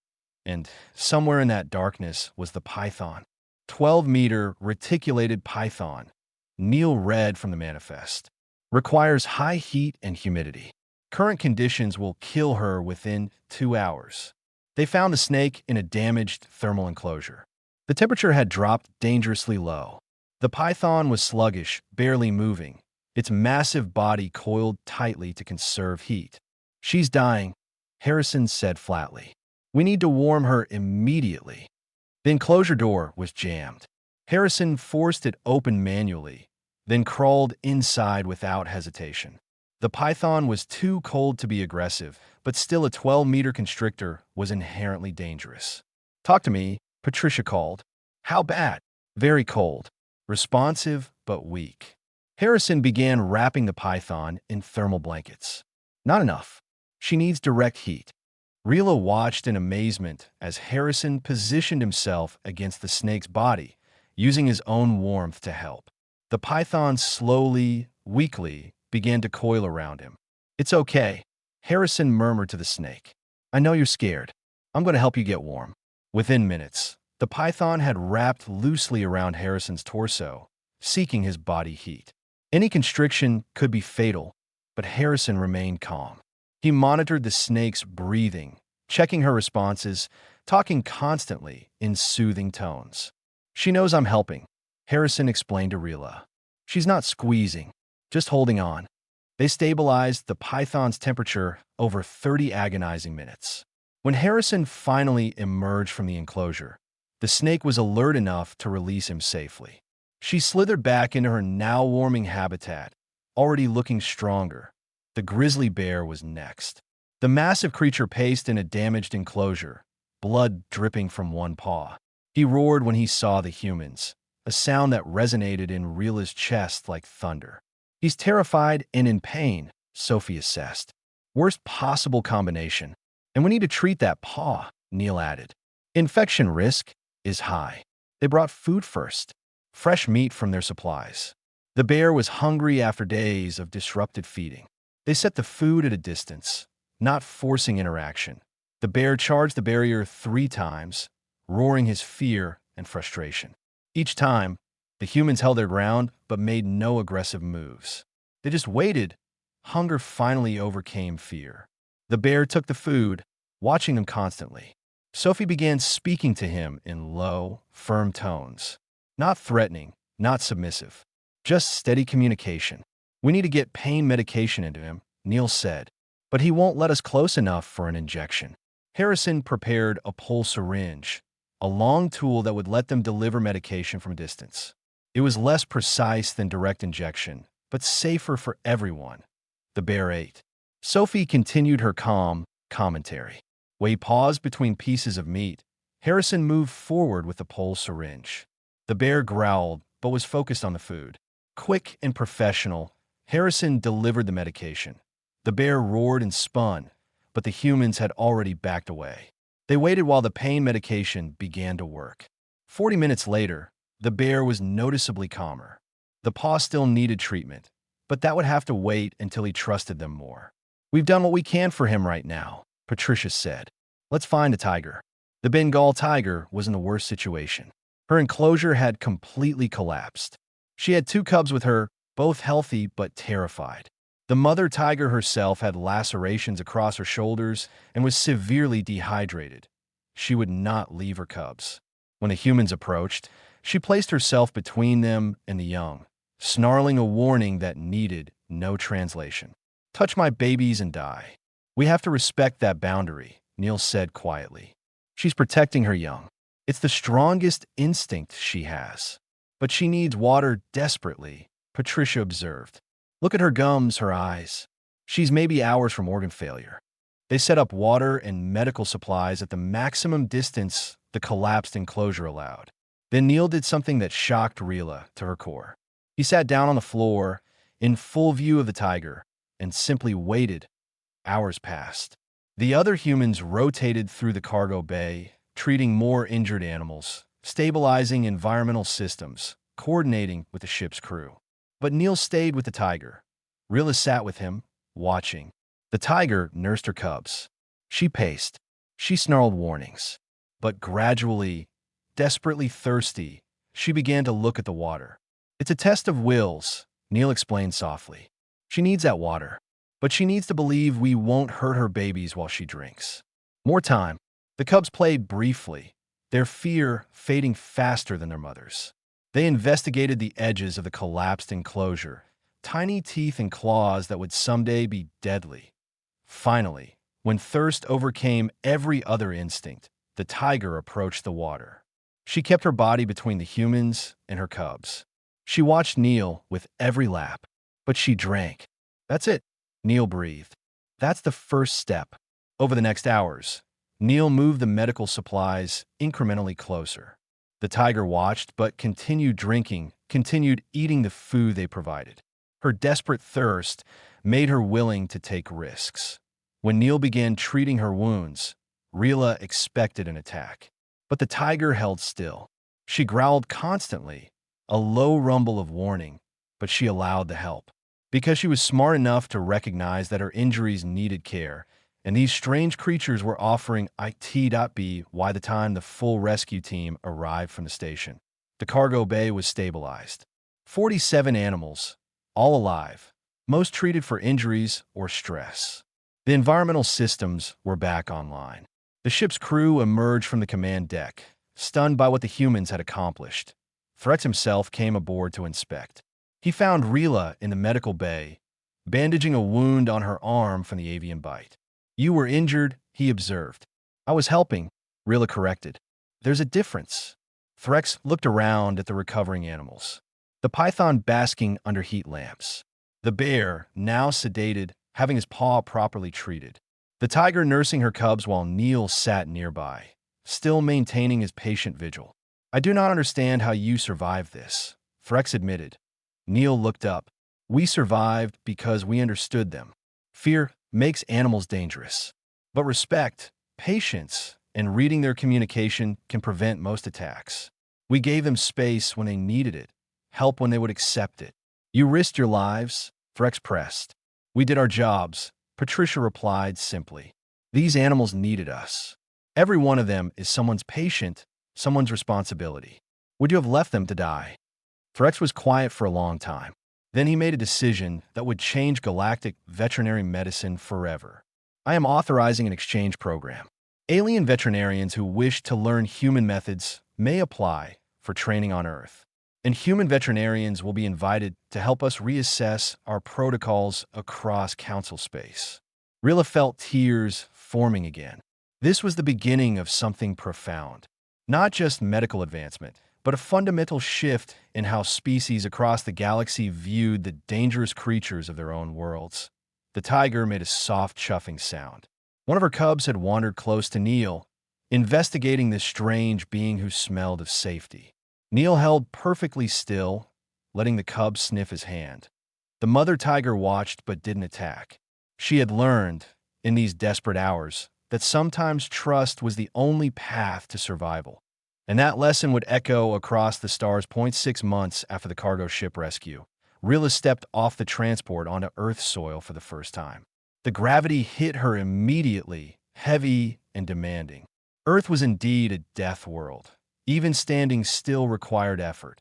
And somewhere in that darkness was the python. 12-meter reticulated python. Neil read from the manifest. Requires high heat and humidity. Current conditions will kill her within 2 hours. They found the snake in a damaged thermal enclosure. The temperature had dropped dangerously low. The python was sluggish, barely moving, its massive body coiled tightly to conserve heat. "She's dying," Harrison said flatly. "We need to warm her immediately." The enclosure door was jammed. Harrison forced it open manually, then crawled inside without hesitation. The python was too cold to be aggressive, but still a 12-meter constrictor was inherently dangerous. "Talk to me," Patricia called. "How bad?" "Very cold. Responsive, but weak." Harrison began wrapping the python in thermal blankets. "Not enough. She needs direct heat." Rila watched in amazement as Harrison positioned himself against the snake's body, using his own warmth to help. The python slowly, weakly, began to coil around him. "It's okay," Harrison murmured to the snake. "I know you're scared. I'm going to help you get warm." Within minutes, the python had wrapped loosely around Harrison's torso, seeking his body heat. Any constriction could be fatal, but Harrison remained calm. He monitored the snake's breathing, checking her responses, talking constantly in soothing tones. "She knows I'm helping," Harrison explained to Rila. "She's not squeezing, just holding on." They stabilized the python's temperature over 30 agonizing minutes. When Harrison finally emerged from the enclosure, the snake was alert enough to release him safely. She slithered back into her now-warming habitat, already looking stronger. The grizzly bear was next. The massive creature paced in a damaged enclosure, blood dripping from one paw. He roared when he saw the humans, a sound that resonated in Rila's chest like thunder. "He's terrified and in pain," Sophie assessed. "Worst possible combination. And we need to treat that paw," Neil added. "Infection risk is high." They brought food first, fresh meat from their supplies. The bear was hungry after days of disrupted feeding. They set the food at a distance, not forcing interaction. The bear charged the barrier 3 times, roaring his fear and frustration. Each time, the humans held their ground but made no aggressive moves. They just waited. Hunger finally overcame fear. The bear took the food, watching them constantly. Sophie began speaking to him in low, firm tones. Not threatening, not submissive. Just steady communication. "We need to get pain medication into him," Neil said. "But he won't let us close enough for an injection." Harrison prepared a pulse syringe, a long tool that would let them deliver medication from a distance. It was less precise than direct injection, but safer for everyone. The bear ate. Sophie continued her calm commentary. While he paused between pieces of meat, Harrison moved forward with the pulse syringe. The bear growled, but was focused on the food. Quick and professional, Harrison delivered the medication. The bear roared and spun, but the humans had already backed away. They waited while the pain medication began to work. 40 minutes later, the bear was noticeably calmer. The paw still needed treatment, but that would have to wait until he trusted them more. "We've done what we can for him right now," Patricia said. "Let's find a tiger." The Bengal tiger was in the worst situation. Her enclosure had completely collapsed. She had 2 cubs with her, both healthy but terrified. The mother tiger herself had lacerations across her shoulders and was severely dehydrated. She would not leave her cubs. When the humans approached, she placed herself between them and the young, snarling a warning that needed no translation. "Touch my babies and die." "We have to respect that boundary," Neil said quietly. "She's protecting her young. It's the strongest instinct she has. But she needs water desperately," Patricia observed. "Look at her gums, her eyes. She's maybe hours from organ failure." They set up water and medical supplies at the maximum distance the collapsed enclosure allowed. Then Neil did something that shocked Rila to her core. He sat down on the floor, in full view of the tiger, and simply waited. Hours passed. The other humans rotated through the cargo bay, treating more injured animals, stabilizing environmental systems, coordinating with the ship's crew. But Neil stayed with the tiger. Rila sat with him, watching. The tiger nursed her cubs. She paced. She snarled warnings. But gradually, desperately thirsty, she began to look at the water. "It's a test of wills," Neil explained softly. "She needs that water. But she needs to believe we won't hurt her babies while she drinks." "More time," The cubs played briefly, their fear fading faster than their mothers. They investigated the edges of the collapsed enclosure, tiny teeth and claws that would someday be deadly. Finally, when thirst overcame every other instinct, the tiger approached the water. She kept her body between the humans and her cubs. She watched Neil with every lap, but she drank. That's it, Neil breathed. That's the first step. Over the next hours, Neil moved the medical supplies incrementally closer. The tiger watched but continued drinking, continued eating the food they provided. Her desperate thirst made her willing to take risks. When Neil began treating her wounds, Rila expected an attack. But the tiger held still. She growled constantly, a low rumble of warning, but she allowed the help. Because she was smart enough to recognize that her injuries needed care, and these strange creatures were offering IT.B by the time the full rescue team arrived from the station. The cargo bay was stabilized. 47 animals, all alive, most treated for injuries or stress. The environmental systems were back online. The ship's crew emerged from the command deck, stunned by what the humans had accomplished. Threx himself came aboard to inspect. He found Rila in the medical bay, bandaging a wound on her arm from the avian bite. "You were injured," he observed. "I was helping," Rila corrected. "There's a difference." Threx looked around at the recovering animals. The python basking under heat lamps. The bear, now sedated, having his paw properly treated. The tiger nursing her cubs while Neil sat nearby, still maintaining his patient vigil. "I do not understand how you survived this," Threx admitted. Neil looked up. "We survived because we understood them. Fear makes animals dangerous. But respect, patience, and reading their communication can prevent most attacks. We gave them space when they needed it, help when they would accept it. You risked your lives," Threx pressed. "We did our jobs," Patricia replied simply. "These animals needed us. Every one of them is someone's patient, someone's responsibility. Would you have left them to die?" Threx was quiet for a long time. Then he made a decision that would change galactic veterinary medicine forever. "I am authorizing an exchange program. Alien veterinarians who wish to learn human methods may apply for training on Earth. And human veterinarians will be invited to help us reassess our protocols across council space." Rilla felt tears forming again. This was the beginning of something profound. Not just medical advancement, but a fundamental shift in how species across the galaxy viewed the dangerous creatures of their own worlds. The tiger made a soft chuffing sound. One of her cubs had wandered close to Neil, investigating this strange being who smelled of safety. Neil held perfectly still, letting the cub sniff his hand. The mother tiger watched but didn't attack. She had learned, in these desperate hours, that sometimes trust was the only path to survival. And that lesson would echo across the stars. 6 months after the cargo ship rescue, Rilla stepped off the transport onto Earth's soil for the first time. The gravity hit her immediately, heavy and demanding. Earth was indeed a death world. Even standing still required effort.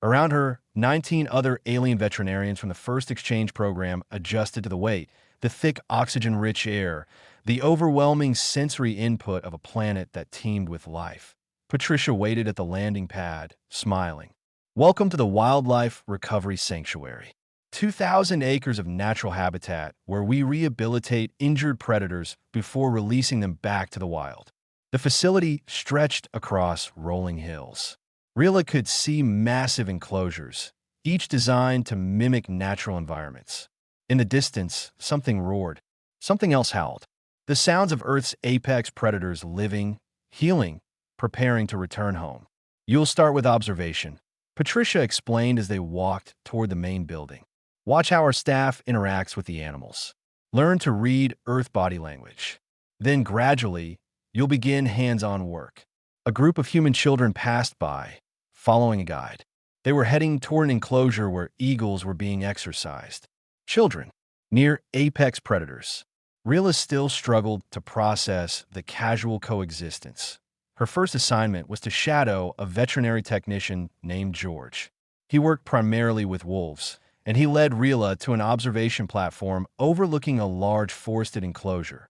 Around her, 19 other alien veterinarians from the first exchange program adjusted to the weight, the thick oxygen-rich air, the overwhelming sensory input of a planet that teemed with life. Patricia waited at the landing pad, smiling. "Welcome to the Wildlife Recovery Sanctuary. 2,000 acres of natural habitat where we rehabilitate injured predators before releasing them back to the wild." The facility stretched across rolling hills. Rilla could see massive enclosures, each designed to mimic natural environments. In the distance, something roared. Something else howled. The sounds of Earth's apex predators living, healing, preparing to return home. "You'll start with observation," Patricia explained as they walked toward the main building. "Watch how our staff interacts with the animals. Learn to read Earth body language. Then gradually, you'll begin hands-on work." A group of human children passed by, following a guide. They were heading toward an enclosure where eagles were being exercised. Children, near apex predators. Rilla still struggled to process the casual coexistence. Her first assignment was to shadow a veterinary technician named George. He worked primarily with wolves, and he led Rilla to an observation platform overlooking a large forested enclosure.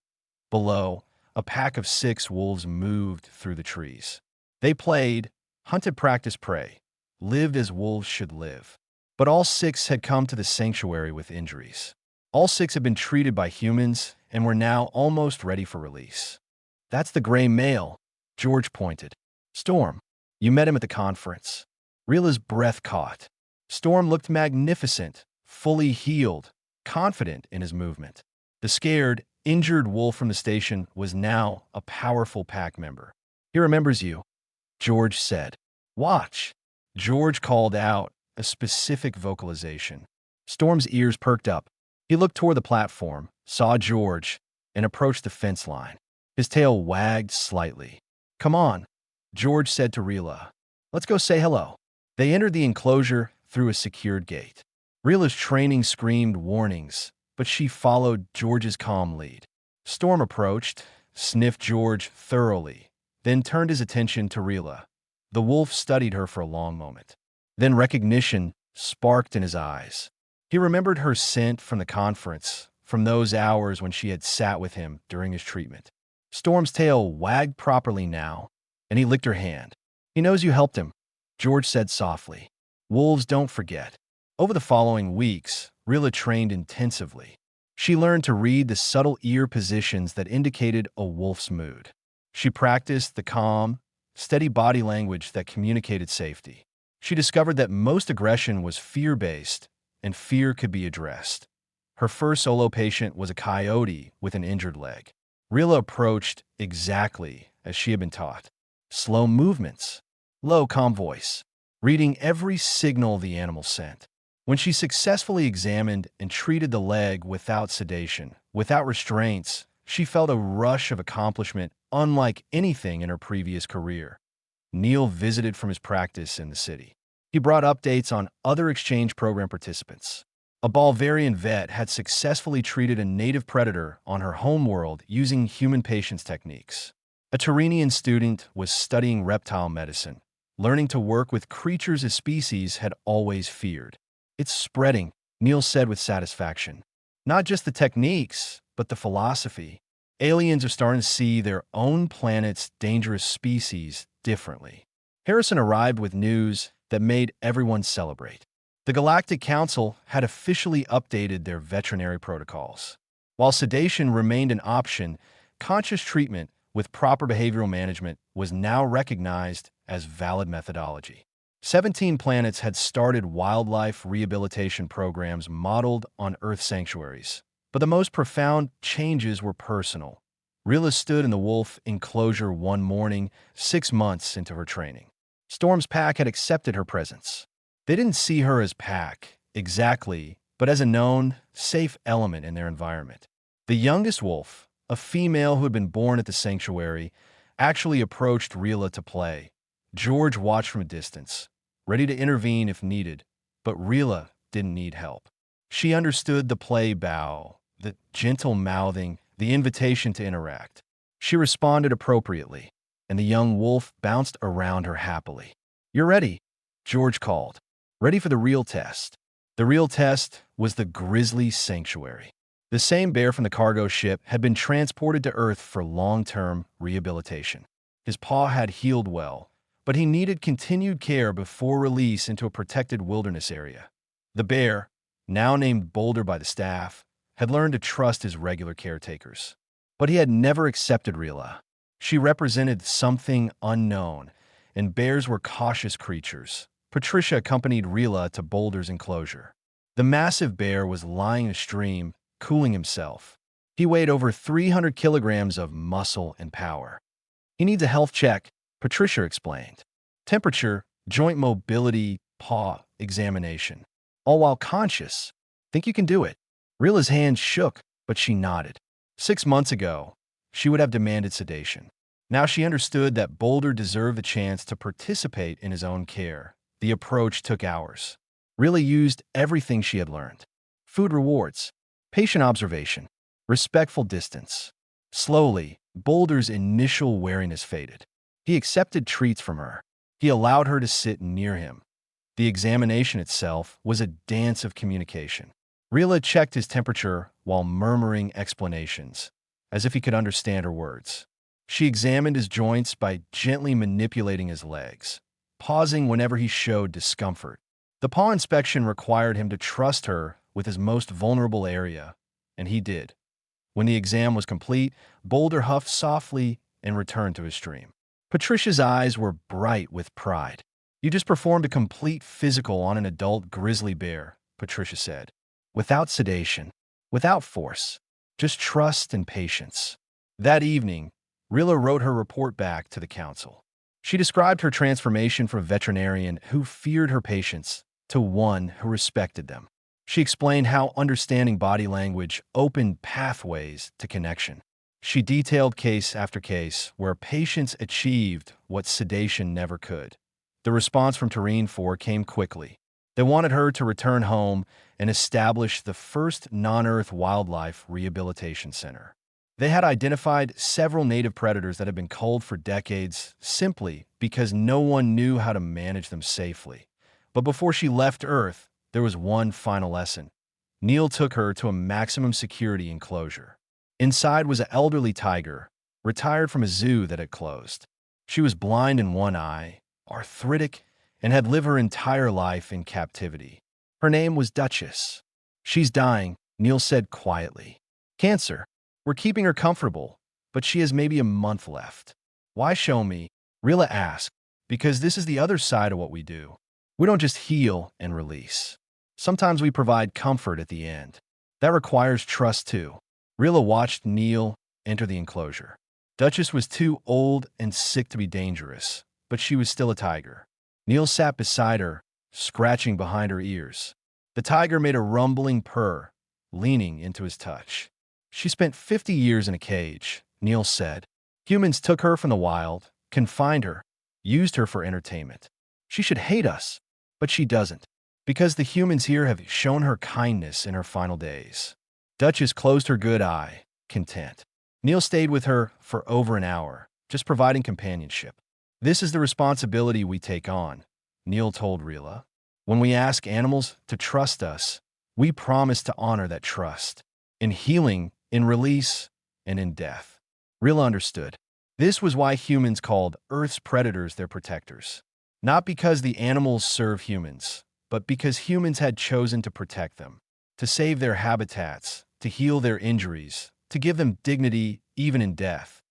Below, a pack of 6 wolves moved through the trees. They played, hunted, practiced prey, lived as wolves should live. But all 6 had come to the sanctuary with injuries. All 6 had been treated by humans and were now almost ready for release. "That's the gray male," George pointed. "Storm, you met him at the conference." Rila's breath caught. Storm looked magnificent, fully healed, confident in his movement. The scared, injured wolf from the station was now a powerful pack member. "He remembers you," George said. "Watch." George called out a specific vocalization. Storm's ears perked up. He looked toward the platform, saw George, and approached the fence line. His tail wagged slightly. "Come on," George said to Rila. "Let's go say hello." They entered the enclosure through a secured gate. Rila's training screamed warnings, but she followed George's calm lead. Storm approached, sniffed George thoroughly, then turned his attention to Rila. The wolf studied her for a long moment. Then recognition sparked in his eyes. He remembered her scent from the conference, from those hours when she had sat with him during his treatment. Storm's tail wagged properly now, and he licked her hand. "He knows you helped him," George said softly. "Wolves don't forget." Over the following weeks, Rila trained intensively. She learned to read the subtle ear positions that indicated a wolf's mood. She practiced the calm, steady body language that communicated safety. She discovered that most aggression was fear-based, and fear could be addressed. Her first solo patient was a coyote with an injured leg. Rila approached exactly as she had been taught. Slow movements, low, calm voice, reading every signal the animal sent. When she successfully examined and treated the leg without sedation, without restraints, she felt a rush of accomplishment unlike anything in her previous career. Neil visited from his practice in the city. He brought updates on other exchange program participants. A Balvarian vet had successfully treated a native predator on her homeworld using human patience techniques. A Turanian student was studying reptile medicine, learning to work with creatures a species had always feared. "It's spreading," Neil said with satisfaction. "Not just the techniques, but the philosophy. Aliens are starting to see their own planet's dangerous species differently." Harrison arrived with news that made everyone celebrate. The Galactic Council had officially updated their veterinary protocols. While sedation remained an option, conscious treatment with proper behavioral management was now recognized as valid methodology. 17 planets had started wildlife rehabilitation programs modeled on Earth sanctuaries, but the most profound changes were personal. Rila stood in the wolf enclosure one morning, 6 months into her training. Storm's pack had accepted her presence. They didn't see her as pack, exactly, but as a known, safe element in their environment. The youngest wolf, a female who had been born at the sanctuary, actually approached Rila to play. George watched from a distance, ready to intervene if needed, but Rila didn't need help. She understood the play bow, the gentle mouthing, the invitation to interact. She responded appropriately, and the young wolf bounced around her happily. "You're ready," George called. "Ready for the real test." The real test was the Grizzly Sanctuary. The same bear from the cargo ship had been transported to Earth for long-term rehabilitation. His paw had healed well, but he needed continued care before release into a protected wilderness area. The bear, now named Boulder by the staff, had learned to trust his regular caretakers. But he had never accepted Rila. She represented something unknown, and bears were cautious creatures. Patricia accompanied Rila to Boulder's enclosure. The massive bear was lying in a stream, cooling himself. He weighed over 300 kilograms of muscle and power. "He needs a health check," Patricia explained. "Temperature, joint mobility, paw examination. All while conscious. Think you can do it?" Rila's hand shook, but she nodded. 6 months ago, she would have demanded sedation. Now she understood that Boulder deserved the chance to participate in his own care. The approach took hours. Rila used everything she had learned. Food rewards, patient observation, respectful distance. Slowly, Boulder's initial wariness faded. He accepted treats from her. He allowed her to sit near him. The examination itself was a dance of communication. Rila checked his temperature while murmuring explanations. as if he could understand her words. She examined his joints by gently manipulating his legs, pausing whenever he showed discomfort. The paw inspection required him to trust her with his most vulnerable area, and he did. When the exam was complete, Boulder huffed softly and returned to his stream. Patricia's eyes were bright with pride. "You just performed a complete physical on an adult grizzly bear," Patricia said. "Without sedation, without force, just trust and patience." That evening, Rilla wrote her report back to the council. She described her transformation from a veterinarian who feared her patients to one who respected them. She explained how understanding body language opened pathways to connection. She detailed case after case where patients achieved what sedation never could. The response from Terrene 4 came quickly. They wanted her to return home and establish the first non-Earth wildlife rehabilitation center. They had identified several native predators that had been culled for decades simply because no one knew how to manage them safely. But before she left Earth, there was one final lesson. Neil took her to a maximum security enclosure. Inside was an elderly tiger, retired from a zoo that had closed. She was blind in one eye, arthritic, and had lived her entire life in captivity. Her name was Duchess. "She's dying," Neil said quietly. "Cancer. We're keeping her comfortable, but she has maybe a month left." "Why show me?" Rilla asked. "Because this is the other side of what we do. We don't just heal and release. Sometimes we provide comfort at the end. That requires trust too." Rilla watched Neil enter the enclosure. Duchess was too old and sick to be dangerous, but she was still a tiger. Neil sat beside her, scratching behind her ears. The tiger made a rumbling purr, leaning into his touch. "She spent 50 years in a cage," Neil said. "Humans took her from the wild, confined her, used her for entertainment. She should hate us, but she doesn't, because the humans here have shown her kindness in her final days." Duchess closed her good eye, content. Neil stayed with her for over an hour, just providing companionship. "This is the responsibility we take on," Neil told Rilla. "When we ask animals to trust us, we promise to honor that trust. In healing, in release, and in death." Rilla understood. This was why humans called Earth's predators their protectors. Not because the animals serve humans, but because humans had chosen to protect them, to save their habitats, to heal their injuries, to give them dignity even in death.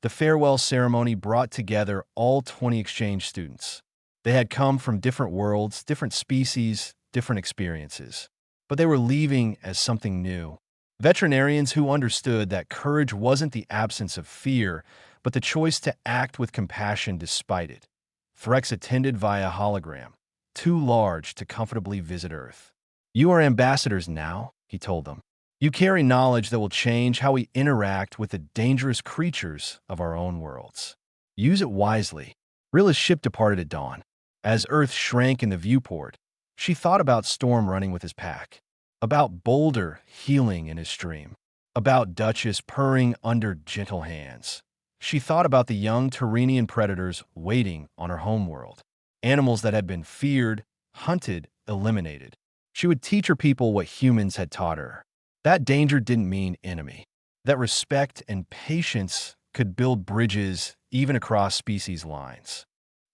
The farewell ceremony brought together all 20 exchange students. They had come from different worlds, different species, different experiences, but they were leaving as something new. Veterinarians who understood that courage wasn't the absence of fear, but the choice to act with compassion despite it. Threx attended via hologram, too large to comfortably visit Earth. "You are ambassadors now," he told them. "You carry knowledge that will change how we interact with the dangerous creatures of our own worlds. Use it wisely." Rilla's ship departed at dawn. As Earth shrank in the viewport, she thought about Storm running with his pack, about Boulder healing in his stream, about Duchess purring under gentle hands. She thought about the young Terrenian predators waiting on her homeworld, animals that had been feared, hunted, eliminated. She would teach her people what humans had taught her. That danger didn't mean enemy. That respect and patience could build bridges even across species lines.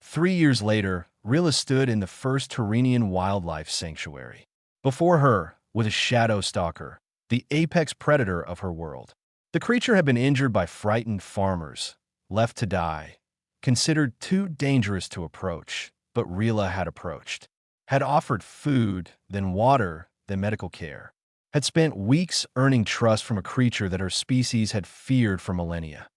3 years later, Rilla stood in the first Terrenian wildlife sanctuary. Before her was a shadow stalker, the apex predator of her world. The creature had been injured by frightened farmers, left to die, considered too dangerous to approach, but Rilla had approached, had offered food, then water, then medical care, had spent weeks earning trust from a creature that her species had feared for millennia.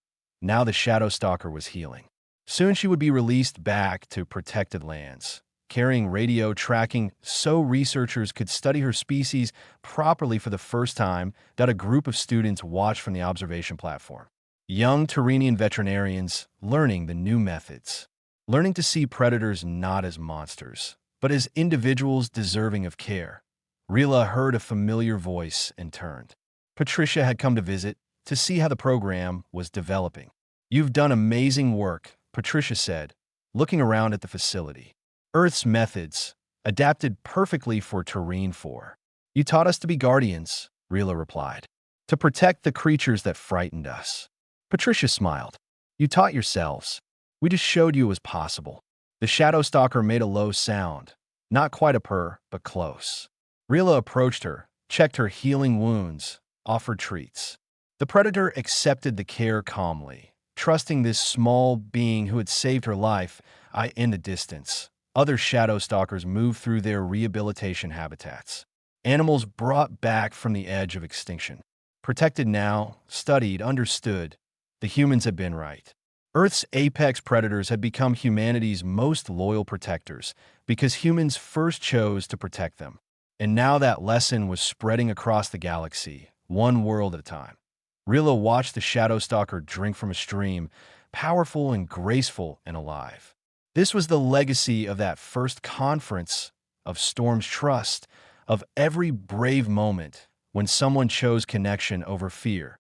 Now the shadow stalker was healing. Soon she would be released back to protected lands, carrying radio tracking so researchers could study her species properly for the first time that a group of students watched from the observation platform. Young Terrenian veterinarians learning the new methods, learning to see predators not as monsters, but as individuals deserving of care. Rilla heard a familiar voice and turned. Patricia had come to visit to see how the program was developing. "You've done amazing work," Patricia said, looking around at the facility. "Earth's methods, adapted perfectly for Terrene 4. You taught us to be guardians," Rilla replied. to protect the creatures that frightened us. Patricia smiled. You taught yourselves. We just showed you it was possible. The shadow stalker made a low sound. Not quite a purr, but close. Rilla approached her, checked her healing wounds, offered treats. The predator accepted the care calmly, trusting this small being who had saved her life. In the distance, other shadow stalkers moved through their rehabilitation habitats. Animals brought back from the edge of extinction. Protected now, studied, understood. The humans had been right. Earth's apex predators had become humanity's most loyal protectors because humans first chose to protect them. And now that lesson was spreading across the galaxy, one world at a time. Rilla watched the shadow stalker drink from a stream, powerful and graceful and alive. This was the legacy of that first conference, of Storm's trust, of every brave moment when someone chose connection over fear.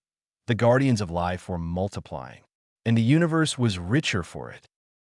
The guardians of life were multiplying, and the universe was richer for it.